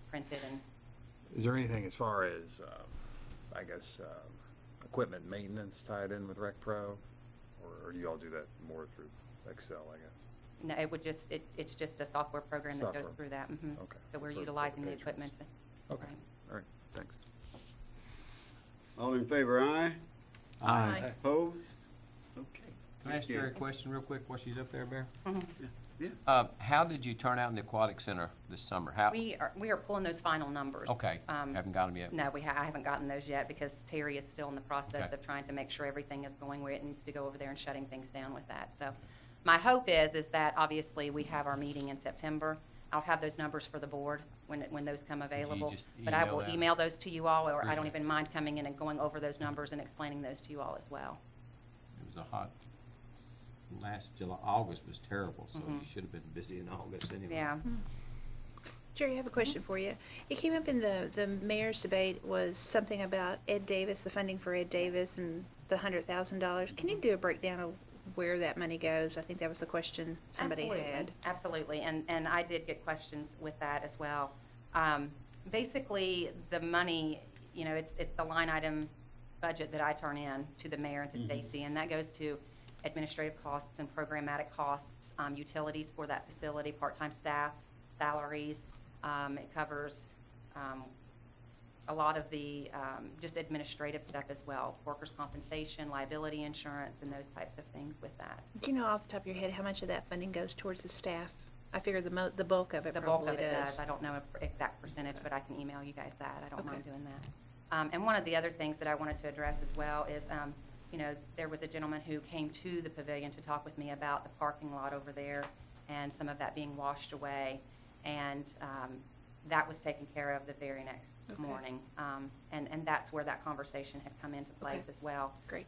printed. And
Is there anything as far as, I guess, equipment maintenance tied in with RecPro? Or do you all do that more through Excel, I guess?
no, it would just, it's just a software program that goes
Software.
through that. Mhm.
Okay.
So we're
For
utilizing the
patrons.
equipment.
Okay,
Right.
all right, thanks.
All in favor, aye?
Aye.
Opposed? Okay.
Can I ask Jerry a question real quick while she's up there, Bear?
Yeah.
How did you turn out in the aquatic center this summer? How?
We are pulling those final numbers.
Okay, haven't got them yet.
No, I haven't gotten those yet, because Terry is still in the process
Okay.
of trying to make sure everything is going where it needs to go over there and shutting things down with that. So my hope is that obviously we have our meeting in September. I'll have those numbers for the board when those come available.
just
But I
email
will
that?
email those to you all, or I don't
Appreciate it.
even mind coming in and going over those numbers and explaining those to you all as well.
It was a hot, August was terrible, so you should have been busy in August anyway.
Yeah.
Jerry, I have a question for you. It came up in the mayor's debate, was something about Ed Davis, the funding for Ed Davis and the $100,000. Can you do a breakdown of where that money goes? I think that was the question somebody had.
Absolutely, and I did get questions with that as well. Basically, the money, it's the line item budget that I turn in to the mayor and to Stacy, and that goes to administrative costs and programmatic costs, utilities for that facility, part-time staff, salaries. It covers a lot of the just administrative stuff as well, workers' compensation, liability insurance, and those types of things with that.
Do you know off the top of your head how much of that funding goes towards the staff? I figure the bulk of it
The bulk
probably
of it
does.
does. I don't know an exact percentage, but I can email you guys that. I don't
Okay.
mind doing that. And one of the other things that I wanted to address as well is, there was a gentleman who came to the pavilion to talk with me about the parking lot over there and some of that being washed away. And that was taken care of the very next morning. And that's where that conversation had come into place
Okay.
as well.
Great.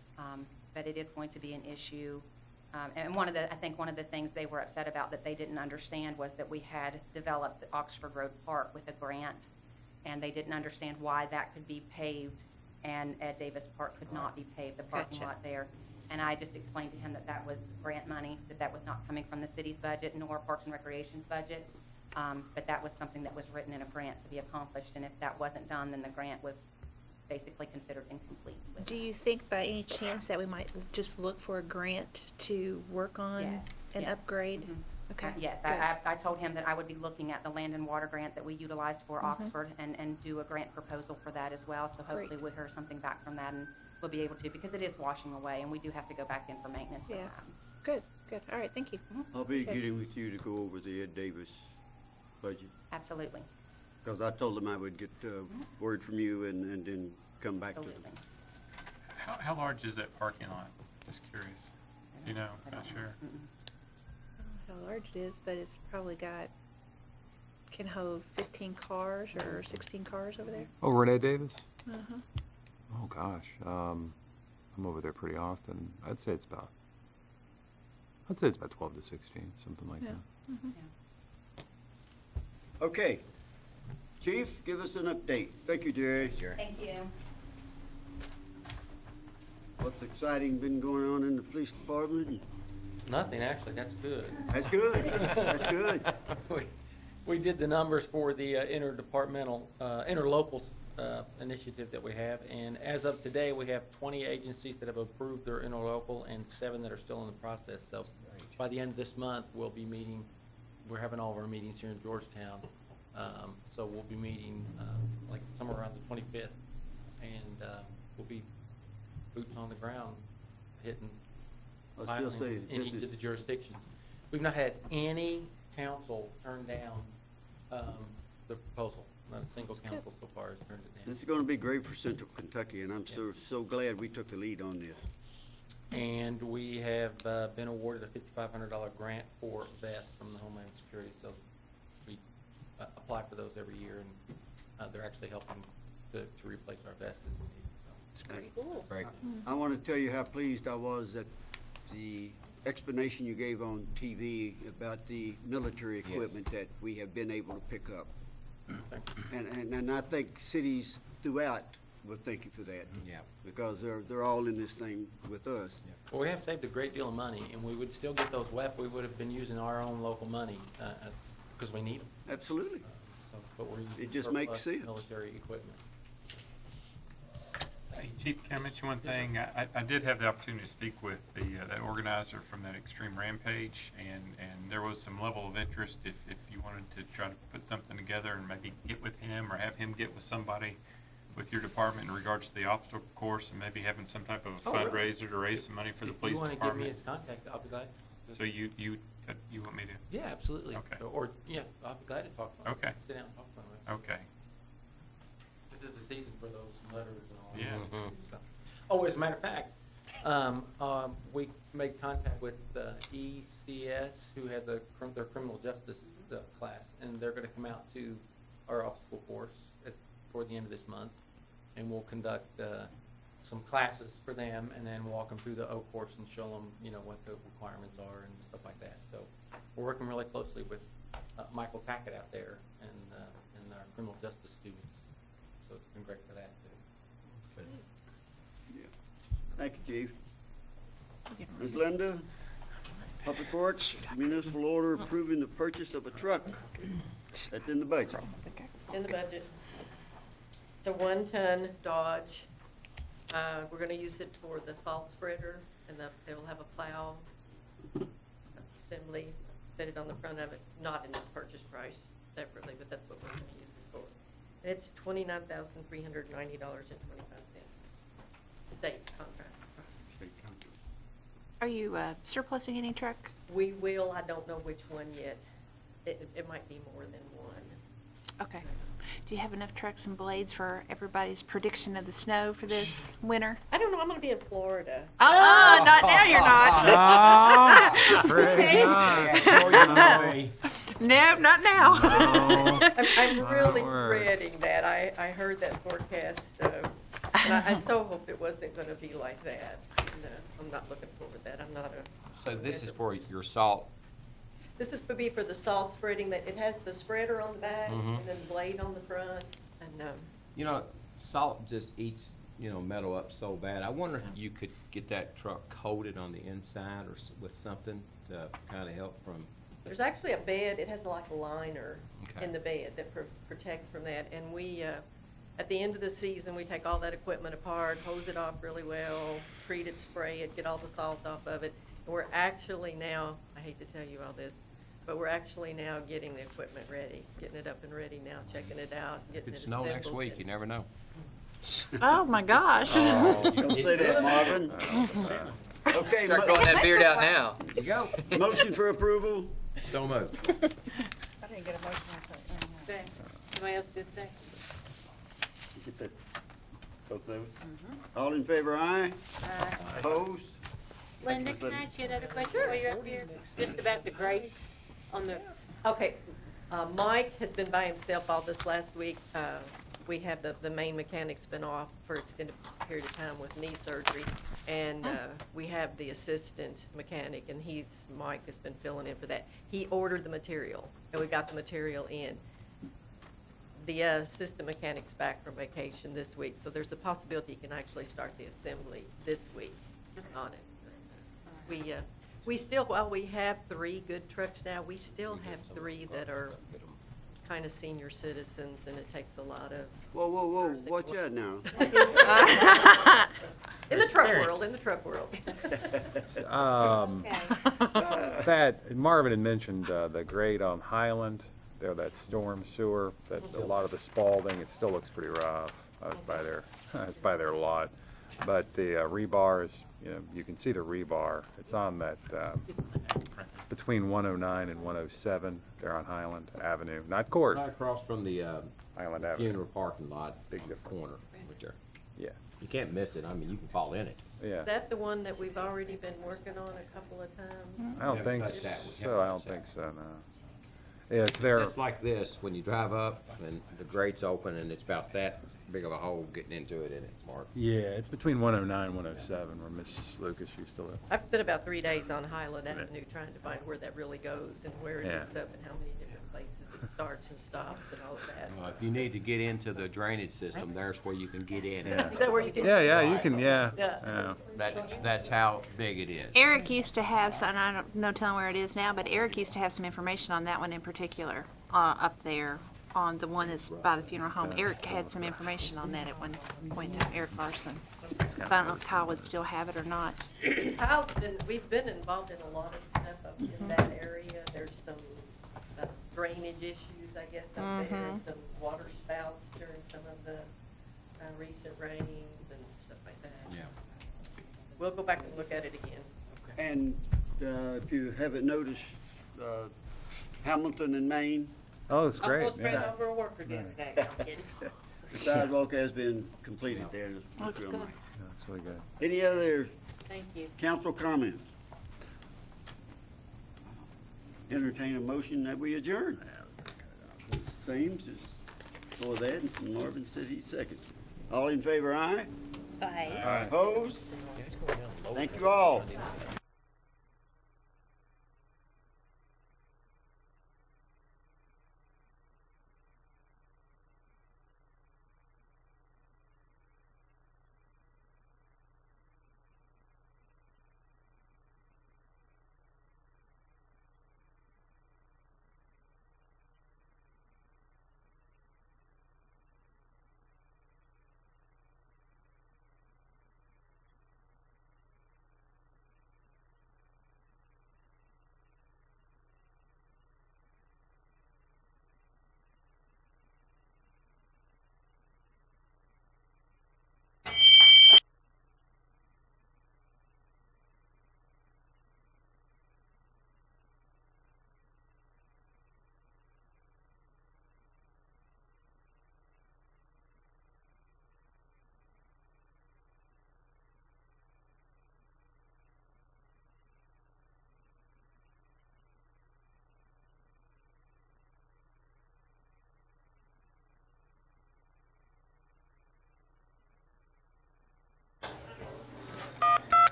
But it is going to be an issue. And I think one of the things they were upset about that they didn't understand was that we had developed Oxford Road Park with a grant, and they didn't understand why that could be paved and Ed Davis Park could not be paved, the parking
Gotcha.
lot there. And I just explained to him that that was grant money, that was not coming from the city's budget nor Parks and Recreation's budget. But that was something that was written in a grant to be accomplished, and if that wasn't done, then the grant was basically considered incomplete.
Do you think by any chance that we might just look for a grant to work on
Yes,
an
yes.
upgrade?
Mhm.
Okay.
Yes,
good.
I told him that I would be looking at the land and water grant that we utilized for Oxford and do a grant proposal for that as well. So hopefully
Great.
we'll hear something back from that, and we'll be able to, because it is washing away, and we do have to go back in for maintenance of
Yeah.
that.
Good, good. All right, thank you.
I'll be
Good.
getting with you to go over the Ed Davis budget,
Absolutely.
because I told them I would get word from you and then come back to them.
Absolutely.
How large is that parking lot? Just curious. You know,
I
not
don't know.
sure.
Mm-mm.
I don't know how large it is, but it's probably can hold 15 cars or 16 cars over there.
Over at Ed Davis?
Uh-huh.
Oh, gosh. I'm over there pretty often. I'd say it's about 12 to 16, something like
Yeah.
that.
Mhm.
Okay. Chief, give us an update. Thank you, Jerry.
Thank you.
What's exciting been going on in the police department?
Nothing, actually, that's good.
That's good. That's good.
We did the numbers for the interdepartmental, interlocal initiative that we have, and as of today, we have 20 agencies that have approved their interlocal and 7 that are still in the process. So by the end of this month, we'll be meeting, we're having all of our meetings here in Georgetown. So we'll be meeting like somewhere around the 25th, and we'll be boots on the ground hitting
I was still saying,
in
this
each
is-
of the jurisdictions. We've not had any council turn down the proposal. Not a single council so far has turned it down.
This is gonna be great for Central Kentucky, and I'm so glad we took the lead on this.
And we have been awarded a $5,500 grant for vests from the Homeland Security. So we apply for those every year, and they're actually helping to replace our vests as we need. So
It's great.
Cool.
Great.
I want to tell you how pleased I was at the explanation you gave on TV about the military equipment that we have been able to pick up. And I think cities throughout will thank you for that.
Yeah.
Because they're all in this thing with us.
Well, we have saved a great deal of money, and we would still get those weapons. We would have been using our own local money because we need them.
Absolutely.
So, but we're using
It just makes
surplus
sense.
military equipment.
Hey, Chief, can I mention one thing? I did have the opportunity to speak with that organizer from that Extreme Rampage, and there was some level of interest if you wanted to try to put something together and maybe get with him or have him get with somebody with your department in regards to the obstacle course and maybe having some type of a fundraiser to raise some money for the police
If you
department.
want to give me his contact, I'll be glad.
So you want me to?
Yeah, absolutely.
Okay.
Or, yeah, I'll be glad to talk to him.
Okay.
Sit down and talk to him.
Okay.
This is the season for those letters and all that.
Yeah.
So. Oh, as a matter of fact, we made contact with ECS, who has their criminal justice class, and they're going to come out to our obstacle course toward the end of this month, and we'll conduct some classes for them, and then walk them through the O course and show them, what the requirements are and stuff like that. So we're working really closely with Michael Tackett out there and our criminal justice students. So it's been great for that too.
Yeah. Thank you, Chief. Ms. Linda, Public Works, municipal order approving the purchase of a truck. That's in the budget.
It's in the budget. It's a 1-ton Dodge. We're gonna use it for the salt spreader, and it'll have a plow assembly fitted on the front of it, not in this purchase price separately, but that's what we're gonna use it for. And it's $29,390.25. State contract.
Are you surplusing any truck?
We will, I don't know which one yet. It might be more than one.
Okay. Do you have enough trucks and blades for everybody's prediction of the snow for this winter?
I don't know, I'm gonna be in Florida.
Oh, not now you're not. No, not now.
I'm really dreading that. I heard that forecast, and I so hoped it wasn't gonna be like that. No, I'm not looking forward to that. I'm not a.
So this is for your salt.
This is for the salt spreading. That it has the spreader on the back and then blade on the front, and
Salt just eats metal up so bad. I wonder if you could get that truck coated on the inside or with something to kind of help from.
there's actually a bed. It has like a liner
Okay.
in the bed that protects from that. And we, at the end of the season, we take all that equipment apart, hose it off really well, treat it, spray it, get all the salt off of it. And we're actually now, I hate to tell you all this, but we're actually now getting the equipment ready, getting it up and ready now, checking it out, getting
Could
it
snow next
assembled.
week. You never know.
Oh my gosh.
Don't say that, Marvin. Okay.
Start growing that beard out now.
You go.
Motion for approval.
So moved.
I didn't get a motion. Somebody else did say.
Get that. Both those. All in favor, aye? Opposed?
Linda, can I ask you another question while you're up here? Just about the grates on the.
Okay, Mike has been by himself all this last week. We have the main mechanic's been off for extended period of time with knee surgery, and we have the assistant mechanic, and Mike has been filling in for that. He ordered the material, and we got the material in. The assistant mechanic's back from vacation this week, so there's a possibility he can actually start the assembly this week on it. We still, while we have 3 good trucks now, we still have 3 that are kind of senior citizens, and it takes a lot of.
Whoa, watch out now.
In the truck world.
That Marvin had mentioned the grade on Highland, there that storm sewer, that a lot of the spalding, it still looks pretty rough. I was by there a lot, but the rebar is, you can see the rebar. It's on that. It's between 109 and 107. They're on Highland Avenue, not Court.
Right across from the
Island Avenue.
Funeral parking lot,
Big
on the
difference.
corner, which are,
Yeah,
you can't miss it. I mean, you can fall in it.
yeah.
Is that the one that we've already been working on a couple of times?
I don't
Haven't
think
touched that. We
so.
haven't
I don't
touched
think
that.
so, no. Yeah, it's there.
It's like this, when you drive up and the grate's open and it's about that big of a hole getting into it, isn't it, Mark?
Yeah, it's between 109 and 107 where Miss Lucas used to live.
I've spent about 3 days on Highland Avenue trying to find where that really goes and where it
Yeah.
ends up and how many different places it starts and stops and all of that.
If you need to get into the drainage system, there's where you can get in.
Yeah.
Is that where you can?
Yeah, you can, yeah.
Yeah.
That's how big it is.
Eric used to have some, I don't know telling where it is now, but Eric used to have some information on that one in particular, up there, on the one that's by the funeral home. Eric had some information on that at one point in time, Eric Larson. So I don't know if Kyle would still have it or not.
We've been involved in a lot of stuff up in that area. There's some drainage issues, I guess, up there, and some water spouts during some of the recent rainings and stuff like that.
Yeah.
We'll go back and look at it again.
And if you haven't noticed, Hamilton and Maine,
Oh, it's great.
Almost ran
Yeah.
over a worker the other day. I'm kidding.
the sidewalk has been completed there.
Looks good.
That's really good.
Any other
Thank you.
council comments? Entertain a motion that we adjourn. James is for that, and Marvin said he's second. All in favor, aye?
Bye.
Opposed? Thank you all.